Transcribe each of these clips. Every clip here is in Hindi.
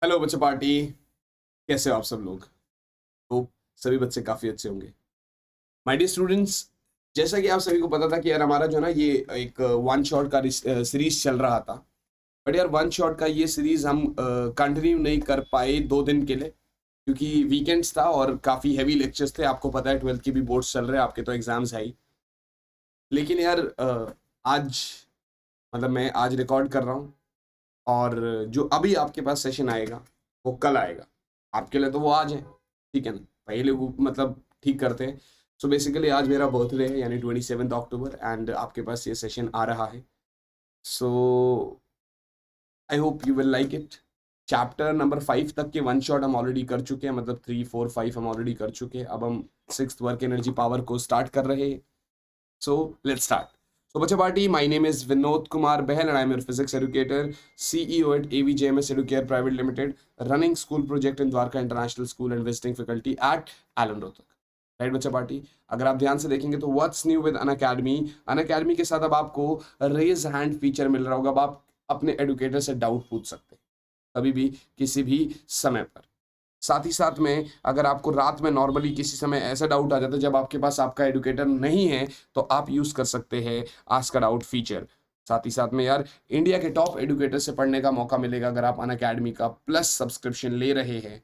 हेलो बच्चे पार्टी। कैसे हो आप सब लोग? तो सभी बच्चे काफ़ी अच्छे होंगे। माय डियर स्टूडेंट्स, जैसा कि आप सभी को पता था कि यार हमारा जो है ना ये एक वन शॉट का सीरीज चल रहा था। बट यार वन शॉट का ये सीरीज हम कंटिन्यू नहीं कर पाए 2 दिन के लिए, क्योंकि वीकेंड्स था और काफ़ी हैवी लेक्चर्स थे। आपको पता है 12th की भी बोर्ड्स चल रहे हैं, आपके तो एग्जाम्स है ही। लेकिन यार आज मतलब मैं आज रिकॉर्ड कर रहा हूँ, और जो अभी आपके पास सेशन आएगा वो कल आएगा। आपके लिए तो वो आज है, ठीक है ना? पहले वो मतलब ठीक करते हैं। सो बेसिकली आज मेरा बर्थडे है, यानी 27 अक्टूबर, एंड आपके पास ये सेशन आ रहा है। So I hope you will like it. Chapter number 5 तक के वन शॉट हम ऑलरेडी कर चुके हैं, मतलब 3 4 5 हम ऑलरेडी कर चुके हैं। अब हम 6th वर्क एनर्जी पावर को स्टार्ट कर रहे हैं। So let's start. So Bacha Party, my name is Vinod Kumar Behel and I'm your physics educator, CEO at AVJMS Educare Private Limited, running school project in Dwarka International School and visiting faculty at Alan Rohtak. Right बच्चा पार्टी, अगर आप ध्यान से देखेंगे तो what's new with Unacademy, Unacademy के साथ अब आपको रेज हैंड फीचर मिल रहा होगा। अब आप अपने एडुकेटर से डाउट पूछ सकते हैं कभी भी, किसी भी समय पर। साथ ही साथ में अगर आपको रात में नॉर्मली किसी समय ऐसा डाउट आ जाता है जब आपके पास आपका एडुकेटर नहीं है, तो आप यूज कर सकते हैं आस्क अ डाउट फीचर। साथ ही साथ में यार इंडिया के टॉप एडुकेटर से पढ़ने का मौका मिलेगा अगर आप अनअकैडमी का प्लस सब्सक्रिप्शन ले रहे हैं।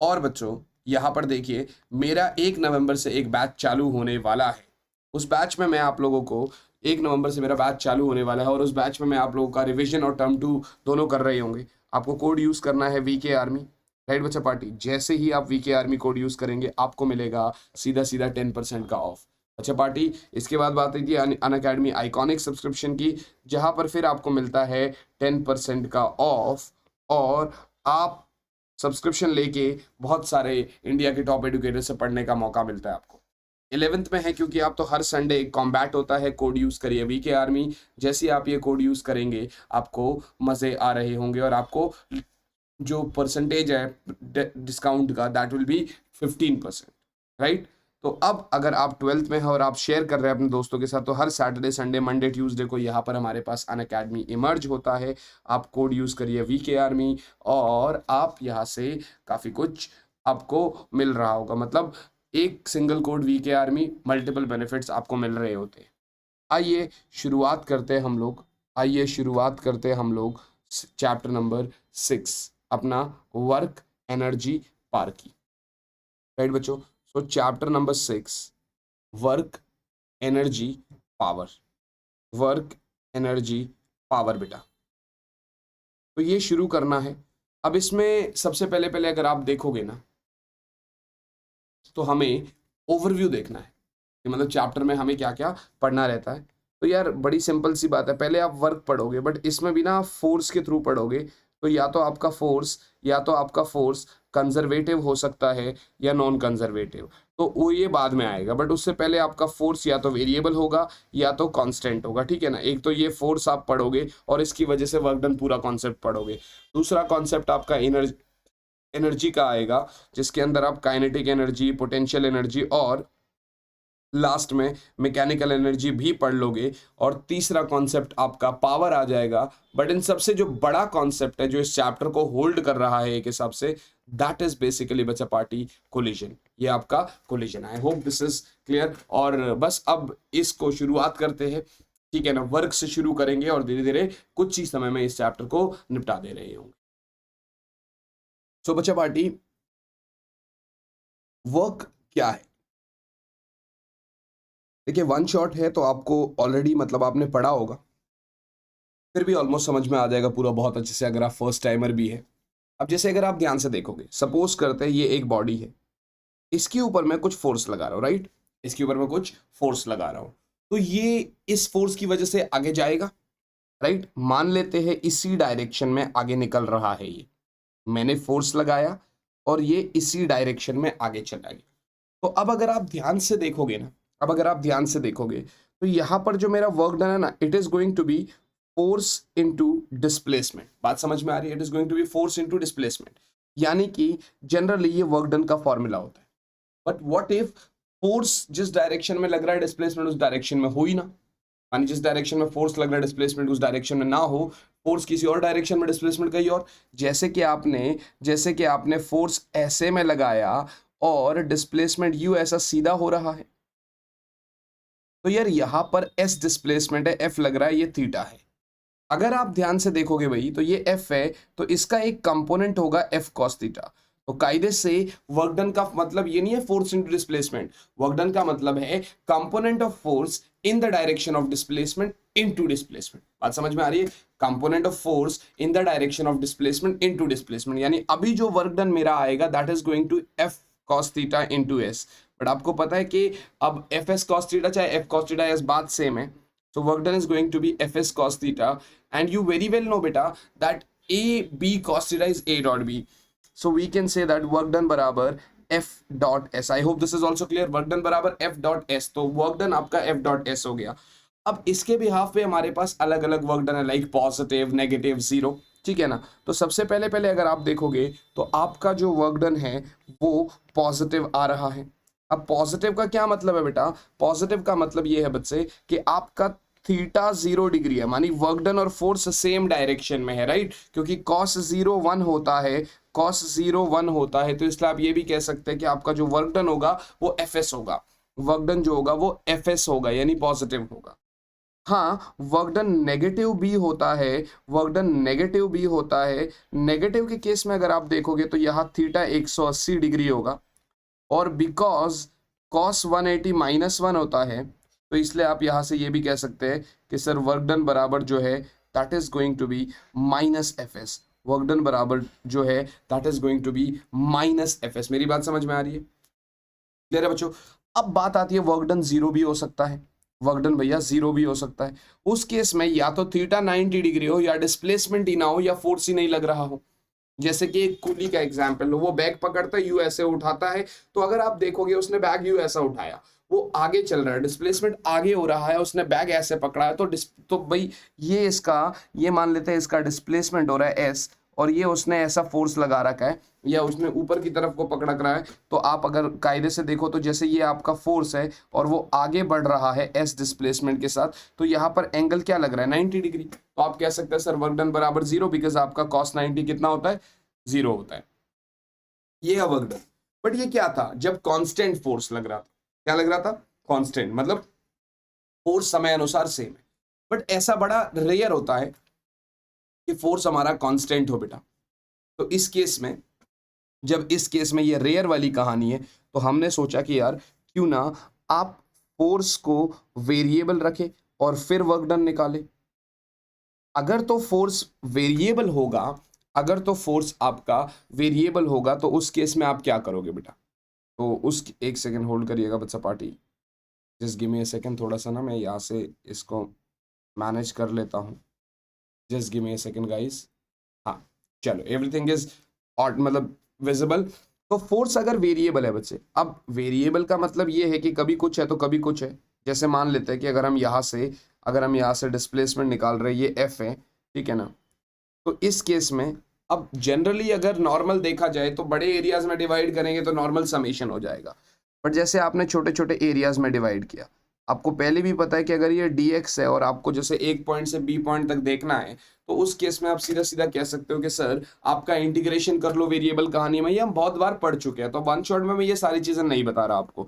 और बच्चों यहाँ पर देखिए, मेरा 1 नवंबर से एक बैच चालू होने वाला है। उस बैच में मैं आप लोगों को 1 नवंबर से मेरा बैच चालू होने वाला है, और उस बैच में मैं आप लोगों का रिवीजन और टर्म 2 दोनों कर रहे होंगे। आपको कोड यूज करना है वीके आर्मी। राइट बच्चा पार्टी, जैसे ही आप वीके आर्मी कोड यूज करेंगे आपको मिलेगा सीधा सीधा 10% का ऑफ। अच्छा पार्टी, इसके बाद बात है अन अकेडमी आइकॉनिक सब्सक्रिप्शन की, जहां पर फिर आपको मिलता है 10% का ऑफ। और आप सब्सक्रिप्शन लेके बहुत सारे इंडिया के टॉप एडुकेटर से पढ़ने का मौका मिलता है आपको। 11th में है, क्योंकि आप तो हर संडे कॉम्बैट होता है, कोड यूज करिए वीके आर्मी। जैसे आप ये कोड यूज करेंगे आपको मजे आ रहे होंगे, और आपको जो परसेंटेज है डिस्काउंट का दैट विल बी 15%। राइट? तो अब अगर आप 12th में हैं और आप शेयर कर रहे हैं अपने दोस्तों के साथ, तो हर सैटरडे संडे मंडे ट्यूसडे को यहाँ पर हमारे पास अनअकैडमी इमर्ज होता है। आप कोड यूज करिए वीके आर्मी, और आप यहाँ से काफ़ी कुछ आपको मिल रहा होगा। मतलब एक single code VK army, multiple benefits आपको मिल रहे होते हैं। आइए शुरुआत करते हैं हम लोग। आइए शुरुआत करते हैं हम लोग चैप्टर नंबर 6, अपना वर्क एनर्जी पार की। राइट बच्चों? सो chapter number 6, work energy power. Work energy power बेटा, तो ये शुरू करना है। अब इसमें सबसे पहले पहले अगर आप देखोगे ना, तो हमें ओवरव्यू देखना है कि मतलब चैप्टर में हमें क्या क्या पढ़ना रहता है। तो यार बड़ी सिंपल सी बात है, पहले आप वर्क पढ़ोगे, बट इसमें भी ना आप फोर्स के थ्रू पढ़ोगे। तो या तो आपका फोर्स कंजर्वेटिव हो सकता है या नॉन कंजर्वेटिव, तो वो ये बाद में आएगा। बट उससे पहले आपका फोर्स या तो वेरिएबल होगा या तो कांस्टेंट होगा, ठीक है ना? एक तो ये फोर्स आप पढ़ोगे और इसकी वजह से वर्क डन पूरा कॉन्सेप्ट पढ़ोगे। दूसरा कॉन्सेप्ट आपका एनर्जी का आएगा, जिसके अंदर आप काइनेटिक एनर्जी, पोटेंशियल एनर्जी और लास्ट में मैकेनिकल एनर्जी भी पढ़ लोगे। और तीसरा कॉन्सेप्ट आपका पावर आ जाएगा। बट इन सबसे जो बड़ा कॉन्सेप्ट है जो इस चैप्टर को होल्ड कर रहा है एक हिसाब से, दैट इज बेसिकली बच्चा पार्टी कोलिजन। ये आपका collision. I hope this is clear. और बस अब इसको शुरुआत करते हैं, ठीक है ना? वर्क से शुरू करेंगे और धीरे धीरे कुछ ही समय में इस चैप्टर को निपटा दे रहे होंगे। सो बच्चा पार्टी, वर्क क्या है? देखिए वन शॉट है तो आपको ऑलरेडी मतलब आपने पढ़ा होगा, फिर भी ऑलमोस्ट समझ में आ जाएगा पूरा बहुत अच्छे से अगर आप फर्स्ट टाइमर भी है। अब जैसे अगर आप ध्यान से देखोगे, सपोज करते हैं ये एक बॉडी है, इसके ऊपर मैं कुछ फोर्स लगा रहा हूँ। राइट? इसके ऊपर मैं कुछ फोर्स लगा रहा हूँ, तो ये इस फोर्स की वजह से आगे जाएगा। राइट? मान लेते हैं इसी डायरेक्शन में आगे निकल रहा है ये, मैंने फोर्स लगाया और ये इसी डायरेक्शन में आगे चला गया। तो अब अगर आप ध्यान से देखोगे ना, अब अगर आप ध्यान से देखोगे तो यहां पर जो मेरा वर्क डन है ना, it is going to be force into displacement. बात समझ में आ रही है? It is going to be force into displacement. यानी कि जनरली ये वर्क डन का फॉर्मूला होता है। बट व्हाट इफ फोर्स जिस डायरेक्शन में लग रहा है डिस्प्लेसमेंट उस डायरेक्शन में हो ही ना? यानी जिस डायरेक्शन में फोर्स लग रहा है डिस्प्लेसमेंट उस डायरेक्शन में ना हो, फोर्स किसी और डायरेक्शन में, डिस्प्लेसमेंट कहीं और। जैसे कि आपने फोर्स ऐसे में लगाया और डिस्प्लेसमेंट यू ऐसा सीधा हो रहा है, तो यार यहां पर एस डिस्प्लेसमेंट है, एफ लग रहा है, ये थीटा है। अगर आप ध्यान से देखोगे भाई तो ये एफ है, तो इसका एक कंपोनेंट होगा एफ कॉस थीटा। तो कायदे से वर्क डन का मतलब ये नहीं है force into displacement, work done का मतलब है component of force in the direction of displacement into displacement. बात समझ में आ रही है? Component of force in the direction of displacement into displacement, यानी अभी जो वर्क डन मेरा आएगा that is going to F cos theta into S. But आपको पता है कि अब एफ एस कॉस थीटा चाहे एफ कॉस थीटा एस बात सेम है, so work done is going to be fs cos theta, and you very well know beta that a b cos theta is a dot b, so we can say that work done बराबर f dot s। I hope this is also clear। work done बराबर f dot s, तो work done आपका f dot s हो गया। अब इसके बिहाफ पे हमारे पास अलग अलग वर्क डन है, लाइक पॉजिटिव, नेगेटिव, जीरो, ठीक है ना। तो सबसे पहले अगर आप देखोगे तो आपका जो वर्क डन है वो पॉजिटिव आ रहा है। अब पॉजिटिव का क्या मतलब है बेटा? पॉजिटिव का मतलब ये है बच्चे कि आपका थीटा 0 डिग्री है, मानी वर्क डन और फोर्स सेम डायरेक्शन में है, राइट? क्योंकि cos 0 1 होता है, cos 0 1 होता है, तो इसलिए आप ये भी कह सकते हैं कि आपका जो वर्क डन होगा वो fs होगा। वर्क डन जो होगा वो fs होगा, यानी पॉजिटिव होगा। हाँ, वर्क डन नेगेटिव भी होता है, वर्क डन नेगेटिव भी होता है। नेगेटिव के केस में अगर आप देखोगे तो यहाँ थीटा 180 डिग्री होगा, और बिकॉज cos 180 -1 होता है, तो इसलिए आप यहाँ से ये भी कह सकते हैं कि सर वर्क डन बराबर जो है that is going to be minus F S. Work done बराबर जो है that is going to be minus F S. मेरी बात समझ में आ रही है? क्लियर है बच्चों? अब बात आती है वर्क डन 0 भी हो सकता है, वर्क डन भैया 0 भी हो सकता है। उस केस में या तो थीटा 90 डिग्री हो, या डिस्प्लेसमेंट ही ना हो, या फोर्स ही नहीं लग रहा हो। जैसे कि एक कूली का एग्जाम्पल लो, वो बैग पकड़ता है, यू ऐसे उठाता है, तो अगर आप देखोगे उसने बैग यू ऐसा उठाया, वो आगे चल रहा है, डिस्प्लेसमेंट आगे हो रहा है, उसने बैग ऐसे पकड़ा है, तो भाई ये मान लेते हैं इसका डिस्प्लेसमेंट हो रहा है एस, और ये उसने ऐसा फोर्स लगा रखा है, या उसने ऊपर की तरफ को पकड़ रहा है। तो आप अगर कायदे से देखो तो जैसे ये आपका फोर्स है और वो आगे बढ़ रहा है एस डिस्प्लेसमेंट के साथ, तो यहाँ पर एंगल क्या लग रहा है? 90 डिग्री। तो आप कह सकते हैं सर वर्क डन बराबर 0, बिकॉज आपका cos 90 कितना होता है? 0 होता है। ये है वर्क डन। बट ये क्या था? जब कांस्टेंट फोर्स लग रहा था। क्या लग रहा था? कांस्टेंट, मतलब फोर्स समय अनुसार सेम है। बट ऐसा बड़ा रेयर होता है कि फोर्स हमारा कांस्टेंट हो बेटा। तो इस केस में, जब इस केस में ये रेयर वाली कहानी है, तो हमने सोचा कि यार क्यों ना आप फोर्स को वेरिएबल रखें और फिर वर्क डन निकाले। अगर तो फोर्स वेरिएबल होगा, अगर तो फोर्स आपका वेरिएबल होगा, तो उस केस में आप क्या करोगे बेटा? तो उस एक सेकंड होल्ड करिएगा बच्चा party, just give me a second. थोड़ा सा ना मैं यहाँ से इसको मैनेज कर लेता हूँ, just give me a second guys. हाँ चलो, एवरीथिंग इज मतलब विजिबल। तो फोर्स अगर वेरिएबल है बच्चे, अब वेरिएबल का मतलब ये है कि कभी कुछ है तो कभी कुछ है। जैसे मान लेते हैं कि अगर हम यहाँ से डिस्प्लेसमेंट निकाल रहे हैं, ये एफ है, ठीक है ना। तो इस केस में अब जनरली अगर नॉर्मल देखा जाए तो बड़े एरियाज में डिवाइड करेंगे तो नॉर्मल समेशन हो जाएगा। बट जैसे आपने छोटे छोटे एरियाज में डिवाइड किया, आपको पहले भी पता है कि अगर ये dx है और आपको जैसे एक पॉइंट से बी पॉइंट तक देखना है, तो उस केस में आप सीधा सीधा कह सकते हो कि सर आपका इंटीग्रेशन कर लो वेरिएबल कहानी में। ये हम बहुत बार पढ़ चुके हैं, तो वन शॉट में मैं ये सारी चीजें नहीं बता रहा आपको।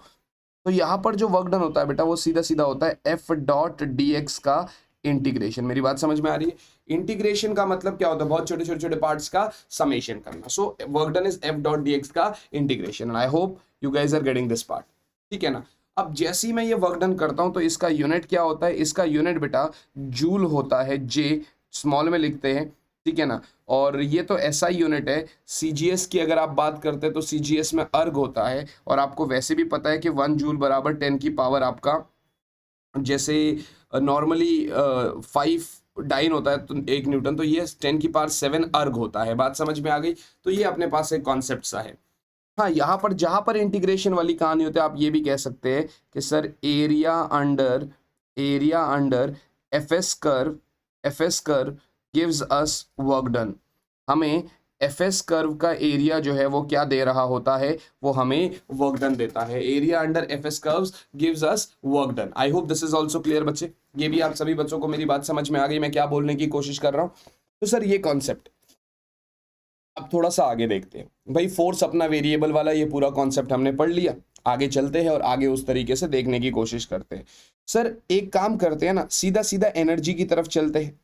तो यहाँ पर जो वर्क डन होता है बेटा वो सीधा सीधा होता है एफ डॉट डी एक्स का इंटीग्रेशन। मेरी बात समझ में आ रही है? इंटीग्रेशन का मतलब क्या होता है? बहुत छोटे छोटे छोटे पार्ट्स का समेशन करना। So work done is F dot D X का integration. I hope you guys are getting this part, ठीक है ना। अब जैसे ही मैं ये वर्क डन करता हूं तो इसका यूनिट क्या होता है? इसका यूनिट बेटा जूल होता है, जे स्मॉल में लिखते हैं, ठीक है ना। और ये तो ऐसा यूनिट है। सीजीएस की अगर आप बात करते हैं तो सीजीएस में अर्ग होता है, और आपको वैसे भी पता है कि 1 जूल बराबर 10 की पावर आपका, जैसे नॉर्मली 5 डाइन होता है तो 1 न्यूटन, तो ये 10 की पावर 7 अर्ग होता है। बात समझ में आ गई? तो ये अपने पास एक कॉन्सेप्ट सा है। हाँ, यहाँ पर जहाँ पर इंटीग्रेशन वाली कहानी होती है, आप ये भी कह सकते हैं कि sir area under F S curve gives us work done. हमें एफ एस कर्व का एरिया जो है वो क्या दे रहा होता है? वो हमें वर्क डन देता है। Area under F S curves gives us work done. I hope this is also clear बच्चे। ये भी आप सभी बच्चों को मेरी बात समझ में आ गई, मैं क्या बोलने की कोशिश कर रहा हूँ। तो सर ये कॉन्सेप्ट, अब थोड़ा सा आगे देखते हैं भाई। फोर्स अपना वेरिएबल वाला ये पूरा कॉन्सेप्ट हमने पढ़ लिया, आगे चलते हैं और आगे उस तरीके से देखने की कोशिश करते हैं। सर एक काम करते हैं ना, सीधा सीधा एनर्जी की तरफ चलते हैं।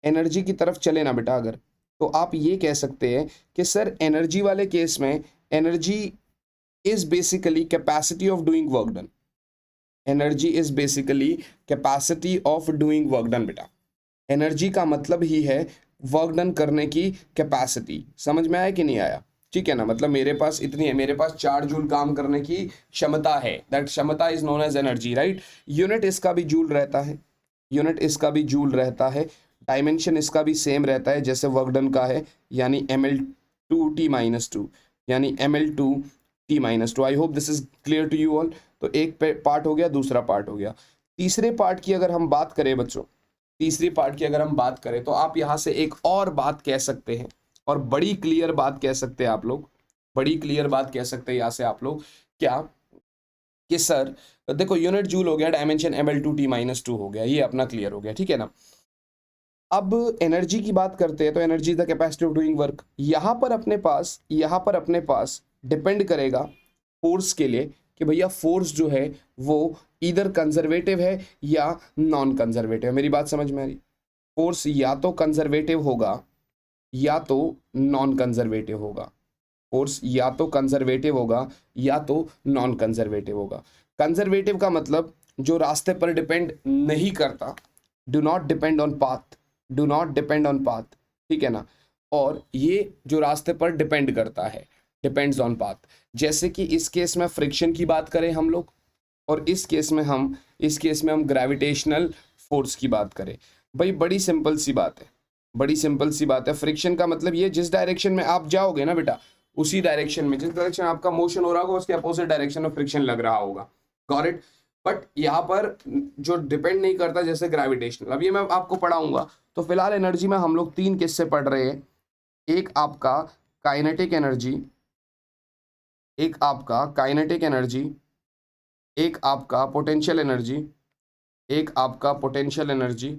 एनर्जी की तरफ चले ना बेटा अगर, तो आप ये कह सकते हैं कि सर एनर्जी वाले केस में energy is basically capacity of doing work done. Energy is basically capacity of doing work done बेटा। एनर्जी का मतलब ही है वर्क डन करने की कैपेसिटी। समझ में आया कि नहीं आया? ठीक है ना, मतलब मेरे पास इतनी है, मेरे पास 4 जूल काम करने की क्षमता है, दैट क्षमता is known as energy, right. Unit इसका भी जूल रहता है, यूनिट इसका भी जूल रहता है, डायमेंशन इसका भी सेम रहता है जैसे वर्क डन का है, यानी ml2t-2, यानी ml2t-2। I hope this is clear to you all. तो एक पार्ट हो गया, दूसरा पार्ट हो गया। तीसरे पार्ट की अगर हम बात करें बच्चों, तीसरी पार्ट की अगर हम बात करें तो आप यहां से एक और बात कह सकते हैं, और बड़ी क्लियर बात कह सकते हैं आप लोग, बड़ी क्लियर बात कह सकते हैं यहां से आप लोग, क्या कि सर देखो यूनिट जूल हो गया, डायमेंशन ml2t-2 हो गया, ये अपना क्लियर हो गया, ठीक है ना। अब एनर्जी की बात करते हैं तो energy the capacity of doing work. यहां पर अपने पास डिपेंड करेगा फोर्स के लिए कि भैया फोर्स जो है वो इधर कंजर्वेटिव है या नॉन कंजर्वेटिव। मेरी बात समझ में आ रही? फोर्स या तो कंजर्वेटिव होगा या तो नॉन कंजर्वेटिव होगा। फोर्स या तो कंजर्वेटिव होगा या तो नॉन कंजर्वेटिव होगा। कंजर्वेटिव का मतलब जो रास्ते पर डिपेंड नहीं करता, do not depend on path, do not depend on path, ठीक है ना। और ये जो रास्ते पर डिपेंड करता है, डिपेंड्स ऑन पाथ। जैसे कि इस केस में फ्रिक्शन की बात करें हम लोग, और इस केस में हम ग्रेविटेशनल फोर्स की बात करें। भाई बड़ी सिंपल सी बात है, बड़ी सिंपल सी बात है। फ्रिक्शन का मतलब ये जिस डायरेक्शन में आप जाओगे ना बेटा, उसी डायरेक्शन में, जिस डायरेक्शन आपका मोशन हो रहा होगा उसके अपोजिट डायरेक्शन में फ्रिक्शन लग रहा होगा। Got it? बट यहाँ पर जो डिपेंड नहीं करता जैसे ग्रेविटेशनल, अब ये मैं आपको पढ़ाऊंगा। तो फिलहाल एनर्जी में हम लोग 3 किस्से पढ़ रहे हैं। एक आपका काइनेटिक एनर्जी, एक आपका काइनेटिक एनर्जी, एक आपका पोटेंशियल एनर्जी, एक आपका पोटेंशियल एनर्जी,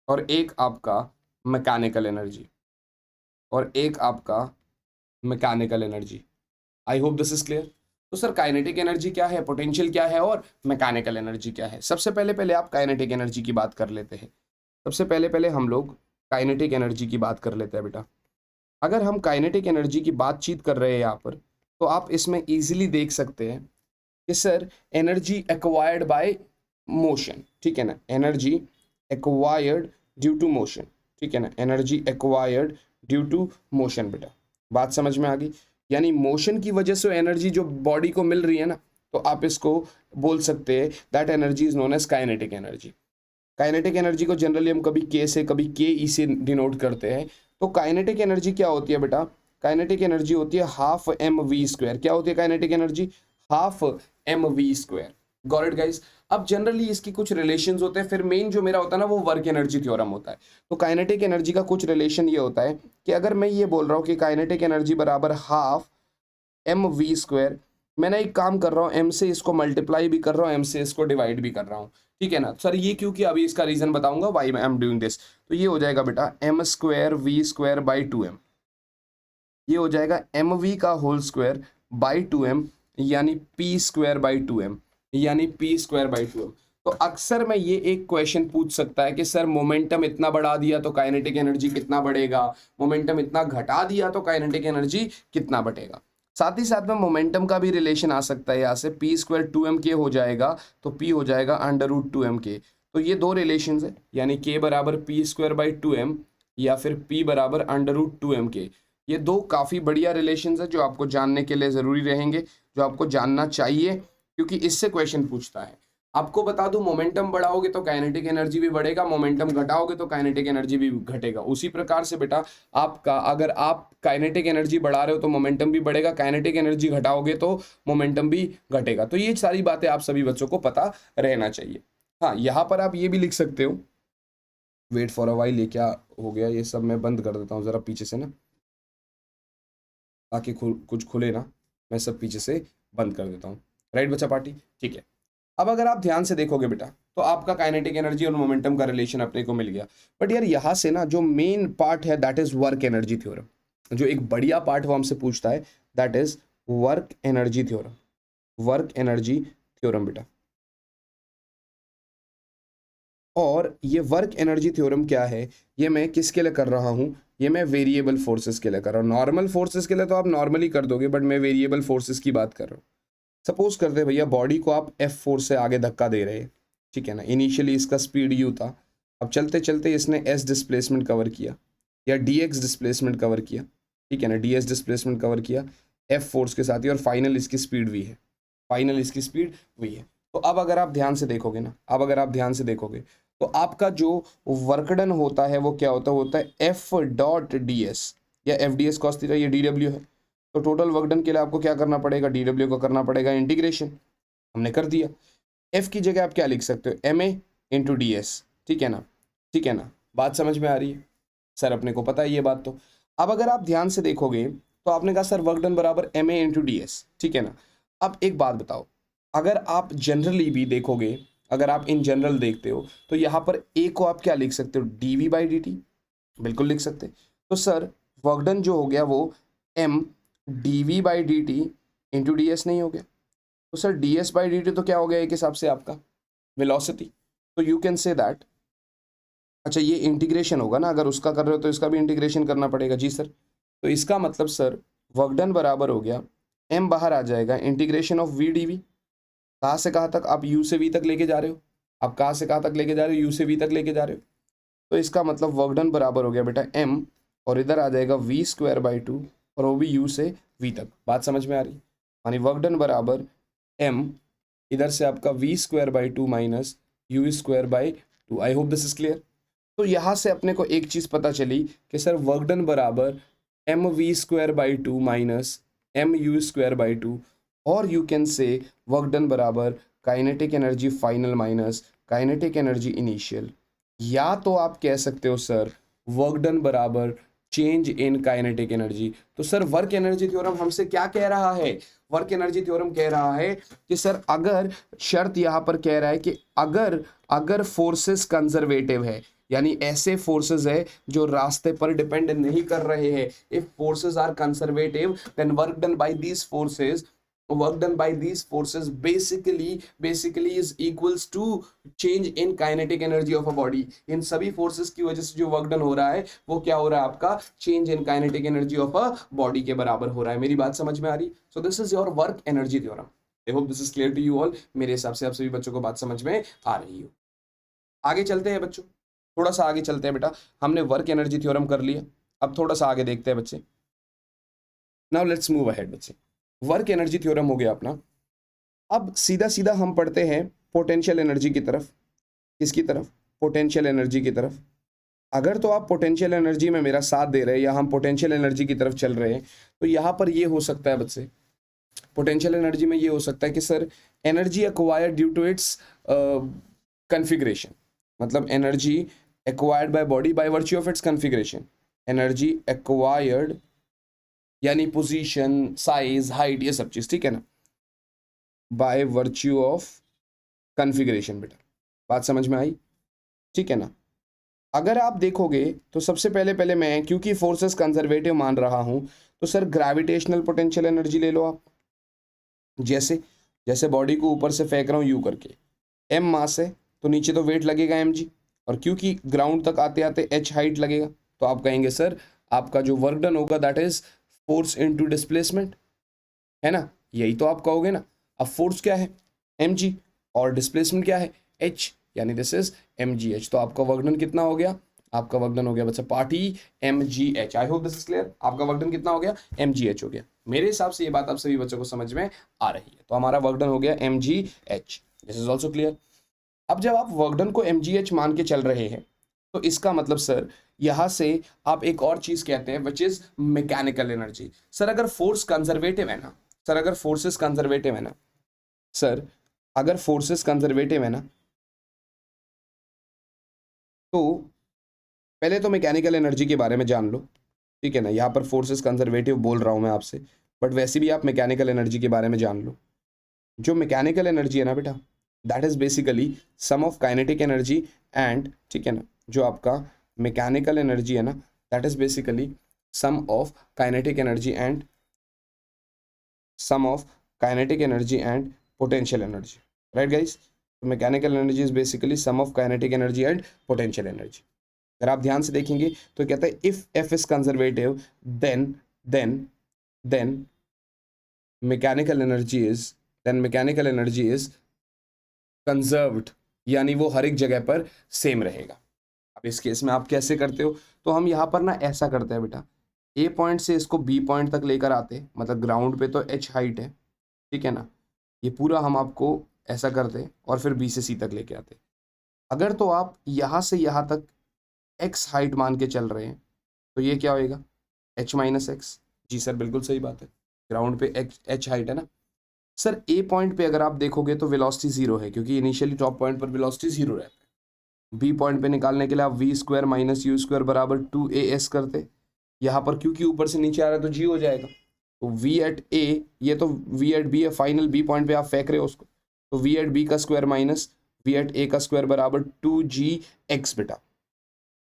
और एक आपका मैकेनिकल एनर्जी, और एक आपका mechanical energy. I hope this is clear. तो सर काइनेटिक एनर्जी क्या है, पोटेंशियल क्या है, और मैकेनिकल एनर्जी क्या है? सबसे पहले पहले आप काइनेटिक एनर्जी की बात कर लेते हैं। सबसे पहले पहले हम लोग काइनेटिक एनर्जी की बात कर लेते हैं बेटा। अगर हम काइनेटिक एनर्जी की बातचीत कर रहे हैं यहाँ पर, तो आप इसमें इजीली देख सकते हैं कि sir energy acquired by motion, ठीक है ना, energy acquired due to motion, ठीक है ना, energy acquired due to motion. बेटा बात समझ में आ गई? यानी मोशन की वजह से एनर्जी जो बॉडी को मिल रही है ना, तो आप इसको बोल सकते हैं that energy is known as kinetic energy. Kinetic energy को जनरली हम कभी के से कभी के ई से डिनोट करते हैं। तो काइनेटिक एनर्जी क्या होती है बेटा? काइनेटिक एनर्जी होती है हाफ एम वी स्क्वायर। क्या होती है kinetic energy? Half M V square. Got it guys? अब जनरली इसकी कुछ रिलेशंस होते हैं, फिर मेन जो मेरा होता है ना वो वर्क एनर्जी थ्योरम होता है। तो काइनेटिक एनर्जी का कुछ रिलेशन ये होता है कि अगर मैं ये बोल रहा हूँ कि काइनेटिक एनर्जी बराबर हाफ एम वी स्क्वायर, मैंने एक काम कर रहा हूँ, एम से इसको मल्टीप्लाई भी कर रहा हूँ, एम से इसको डिवाइड भी कर रहा हूँ, ठीक है ना। सर ये क्यों किया? अभी इसका रीजन बताऊंगा why I am doing this. तो ये हो जाएगा बेटा M square V square by 2m, ये हो जाएगा एम वी का होल स्क्वायर बाई 2m, यानी पी स्क्वायर बाई 2m, यानी पी स्क्वायर बाई 2m। तो अक्सर में ये एक क्वेश्चन पूछ सकता है कि सर मोमेंटम इतना बढ़ा दिया तो काइनेटिक एनर्जी कितना बढ़ेगा, मोमेंटम इतना घटा दिया तो काइनेटिक एनर्जी कितना बढ़ेगा। साथ ही साथ में मोमेंटम का भी रिलेशन आ सकता है, यहाँ से पी स्क्वायर 2m के हो जाएगा तो पी हो जाएगा अंडर रूट 2m के। तो ये दो रिलेशन है, यानी के बराबर पी स्क्वायर बाई 2m या फिर पी बराबर अंडर रूट 2m के। ये दो काफ़ी बढ़िया रिलेशंस है जो आपको जानने के लिए ज़रूरी रहेंगे, जो आपको जानना चाहिए, क्योंकि इससे क्वेश्चन पूछता है। आपको बता दूं मोमेंटम बढ़ाओगे तो काइनेटिक एनर्जी भी बढ़ेगा, मोमेंटम घटाओगे तो काइनेटिक एनर्जी भी घटेगा। उसी प्रकार से बेटा आपका अगर आप काइनेटिक एनर्जी बढ़ा रहे हो तो मोमेंटम भी बढ़ेगा, काइनेटिक एनर्जी घटाओगे तो मोमेंटम भी घटेगा। तो ये सारी बातें आप सभी बच्चों को पता रहना चाहिए। हाँ, यहाँ पर आप ये भी लिख सकते हो, वेट फॉर अ वाइल, ये क्या हो गया? ये सब मैं बंद कर देता हूँ ज़रा पीछे से ना, ताकि कुछ खुले ना, मैं सब पीछे से बंद कर देता हूँ। राइट बच्चा पार्टी? ठीक है। अब अगर आप ध्यान से देखोगे बेटा, तो आपका काइनेटिक एनर्जी और मोमेंटम का रिलेशन अपने को मिल गया। बट यार यहाँ से ना जो मेन पार्ट है that is work energy theorem, जो एक बढ़िया पार्ट वो हमसे पूछता है that is work energy theorem, work energy theorem बेटा। और ये वर्क एनर्जी थ्योरम क्या है, ये मैं किसके लिए कर रहा हूँ, ये मैं वेरिएबल फोर्सेस के लिए कर रहा हूँ। नॉर्मल फोर्सेस के लिए तो आप नॉर्मली कर दोगे, बट मैं वेरिएबल फोर्सेस की बात कर रहा हूँ। सपोज करते हैं भैया बॉडी को आप एफ फोर्स से आगे धक्का दे रहे हैं, ठीक है ना। इनिशियली इसका स्पीड यू था, अब चलते चलते इसने एस डिस्प्लेसमेंट कवर किया या डी एक्स डिस्प्लेसमेंट कवर किया, ठीक है ना, डी एस डिस्प्लेसमेंट कवर किया एफ फोर्स के साथ ही, और फाइनल इसकी स्पीड वी है, फाइनल इसकी स्पीड वी है। तो अब अगर आप ध्यान से देखोगे ना, अब अगर आप ध्यान से देखोगे तो आपका जो वर्क डन होता है वो क्या होता है एफ डॉट डी एस या F D S cos theta, ये डी डब्ल्यू है। तो टोटल वर्क डन के लिए आपको क्या करना पड़ेगा, डी डब्ल्यू को करना पड़ेगा इंटीग्रेशन, हमने कर दिया। एफ की जगह आप क्या लिख सकते हो, M A into D S, ठीक है ना, ठीक है ना, बात समझ में आ रही है सर, अपने को पता है ये बात। तो अब अगर आप ध्यान से देखोगे तो आपने कहा सर वर्क डन बराबर M A into D S, ठीक है ना। अब एक बात बताओ, अगर आप जनरली भी देखोगे, अगर आप इन जनरल देखते हो तो यहाँ पर ए को आप क्या लिख सकते हो, D V by D T, बिल्कुल लिख सकते। तो सर वर्क डन जो हो गया वो M D V by D T into D S नहीं हो गया, तो sir D S by D T तो क्या हो गया एक हिसाब से आपका वेलोसिटी। तो यू कैन से दैट, अच्छा ये इंटीग्रेशन होगा ना, अगर उसका कर रहे हो तो इसका भी इंटीग्रेशन करना पड़ेगा जी सर। तो इसका मतलब सर वर्क डन बराबर हो गया, एम बाहर आ जाएगा integration of V D V, कहाँ से कहाँ तक, आप यू से वी तक लेके जा रहे हो, आप कहाँ से कहाँ तक लेके जा रहे हो, यू से वी तक लेके जा रहे हो। तो इसका मतलब वर्क डन बराबर हो गया बेटा एम, और इधर आ जाएगा वी स्क्वायर बाई टू, और वो भी यू से वी तक, बात समझ में आ रही, यानी वर्क डन बराबर एम, इधर से आपका V square by two minus U square by two. I hope this is clear. तो यहाँ से अपने को एक चीज़ पता चली कि सर वर्क डन बराबर M V square by two minus M U square by two, और you can say work done बराबर kinetic energy final minus kinetic energy initial, या तो आप कह सकते हो सर वर्क डन बराबर चेंज इन काइनेटिक एनर्जी। तो सर वर्क एनर्जी थ्योरम हमसे क्या कह रहा है, वर्क एनर्जी थ्योरम कह रहा है कि सर अगर शर्त यहाँ पर कह रहा है कि अगर फोर्सेस कंजर्वेटिव है, यानी ऐसे फोर्सेस है जो रास्ते पर डिपेंड नहीं कर रहे हैं, if forces are conservative then work done by these forces, work done by these forces basically is equals to change in kinetic energy of a body। इन सभी फोर्सेस की वजह से जो वर्क डन हो रहा है वो क्या हो रहा है आपका change in kinetic energy of a body के बराबर हो रहा है। मेरी बात समझ में आ रही? So this is your work energy theorem. I hope this is clear to you all. मेरे हिसाब से आप सभी बच्चों को बात समझ में आ रही हो। आगे चलते हैं बच्चों, थोड़ा सा आगे चलते हैं बेटा। हमने वर्क एनर्जी थ्योरम कर लिया, अब थोड़ा सा आगे देखते हैं बच्चे। नाउ लेट्स मूव अहेड बच्चे। वर्क एनर्जी थ्योरम हो गया अपना। अब सीधा सीधा हम पढ़ते हैं पोटेंशियल एनर्जी की तरफ। किसकी तरफ? पोटेंशियल एनर्जी की तरफ। अगर तो आप पोटेंशियल एनर्जी में मेरा साथ दे रहे हैं या हम पोटेंशियल एनर्जी की तरफ चल रहे हैं, तो यहाँ पर ये हो सकता है बच्चे, पोटेंशियल एनर्जी में ये हो सकता है कि sir energy acquired due to its configuration, मतलब energy acquired by body by virtue of its configuration. Energy acquired यानी पोजीशन, साइज, हाइट, ये सब चीज, ठीक है ना, बाय वर्च्यू ऑफ कन्फिग्रेशन। बेटा बात समझ में आई? ठीक है ना। अगर आप देखोगे तो सबसे पहले मैं क्योंकि फोर्सेस कंजर्वेटिव मान रहा हूं, तो सर ग्रेविटेशनल पोटेंशियल एनर्जी ले लो आप। जैसे बॉडी को ऊपर से फेंक रहा हूं यू करके, एम मास है तो नीचे तो वेट लगेगा एम जी, और क्योंकि ग्राउंड तक आते आते एच हाइट लगेगा, तो आप कहेंगे सर आपका जो वर्क डन होगा that is force into displacement, है ना, यही तो आप कहोगे ना। अब फोर्स क्या है? एम जी, और डिस्प्लेसमेंट क्या है? एच, यानी this is M ji H. तो आपका वर्क डन कितना हो गया? आपका वर्क डन हो गया बच्चा party M ji H. I hope this is clear. आपका वर्क डन कितना हो गया? एम जी एच हो गया। मेरे हिसाब से ये बात आप सभी बच्चों को समझ में आ रही है। तो हमारा वर्क डन हो गया M ji H. This is also clear. अब जब आप वर्क डन को एम जी एच मान के चल रहे हैं, तो इसका मतलब सर यहां से आप एक और चीज कहते हैं which is mechanical energy. Sir अगर फोर्स कंजर्वेटिव है ना, सर अगर फोर्सेस कंजर्वेटिव है ना, सर अगर फोर्सेस कंजर्वेटिव है ना, तो पहले तो मैकेनिकल एनर्जी के बारे में जान लो, ठीक है ना। यहाँ पर फोर्सेस कंजर्वेटिव बोल रहा हूँ मैं आपसे, बट वैसे भी आप मैकेनिकल एनर्जी के बारे में जान लो। जो मैकेनिकल एनर्जी है ना बेटा, that is basically sum of kinetic energy and, ठीक है ना, जो आपका मैकेनिकल एनर्जी है ना, that is basically sum of kinetic energy and sum of kinetic energy and potential energy, right guys. तो mechanical energy is basically sum of kinetic energy and potential energy. अगर आप ध्यान से देखेंगे तो कहता है if F is conservative then then then mechanical energy is mechanical energy is conserved, यानी वो हर एक जगह पर सेम रहेगा। अब इस केस में आप कैसे करते हो, तो हम यहाँ पर ना ऐसा करते हैं बेटा, ए पॉइंट से इसको बी पॉइंट तक लेकर आते, मतलब ग्राउंड पे तो एच हाइट है, ठीक है ना, ये पूरा हम आपको ऐसा करते और फिर बी से सी तक लेके आते। अगर तो आप यहाँ से यहाँ तक एक्स हाइट मान के चल रहे हैं तो ये क्या होएगा, एच माइनस एक्स। जी सर बिल्कुल सही बात है, ग्राउंड पे एच हाइट है ना सर। ए पॉइंट पे अगर आप देखोगे तो वेलोसिटी जीरो है, क्योंकि इनिशियली टॉप पॉइंट पर वेलोसिटी जीरो रहता है। बी पॉइंट पे निकालने के लिए आप V square minus U square बराबर 2as करते, यहाँ पर क्योंकि ऊपर से नीचे आ रहा है तो जी हो जाएगा। तो वी एट ए, ये तो वी एट बी है, फाइनल बी पॉइंट पे आप फेंक रहे हो उसको, तो वी एट बी का स्क्वायर माइनस वी एट ए का स्क्वायर बराबर 2gx बेटा,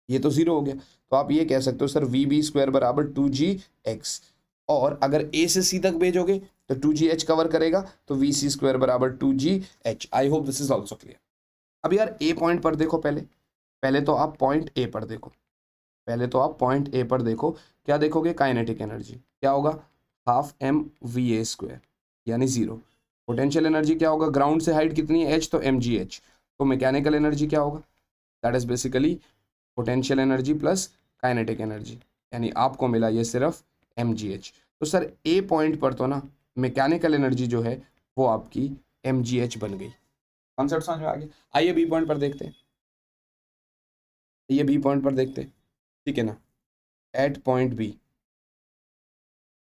ये तो जीरो हो गया। तो आप ये कह सकते हो सर वी बी स्क्वायर बराबर 2gx, और अगर ए से सी तक भेजोगे तो 2gh कवर करेगा, तो वी सी स्क्वायर बराबर 2gh। I hope this is also clear. अब यार ए पॉइंट पर देखो, पहले पहले तो आप पॉइंट ए पर देखो, पहले तो आप पॉइंट ए पर देखो, क्या देखोगे, काइनेटिक एनर्जी क्या होगा, half M V A square यानी जीरो। पोटेंशियल एनर्जी क्या होगा, ग्राउंड से हाइट कितनी है एच, तो एम जी एच। तो मैकेनिकल एनर्जी क्या होगा, that is basically potential energy plus kinetic energy, यानी आपको मिला ये सिर्फ एम जी एच। तो सर ए पॉइंट पर तो ना मैकेनिकल एनर्जी जो है वो आपकी एम जी एच बन गई। कॉन्सेप्ट समझ में आ गया। आइए बी पॉइंट पर देखते हैं, ये बी पॉइंट पर देखते हैं, ठीक है ना। एट पॉइंट बी,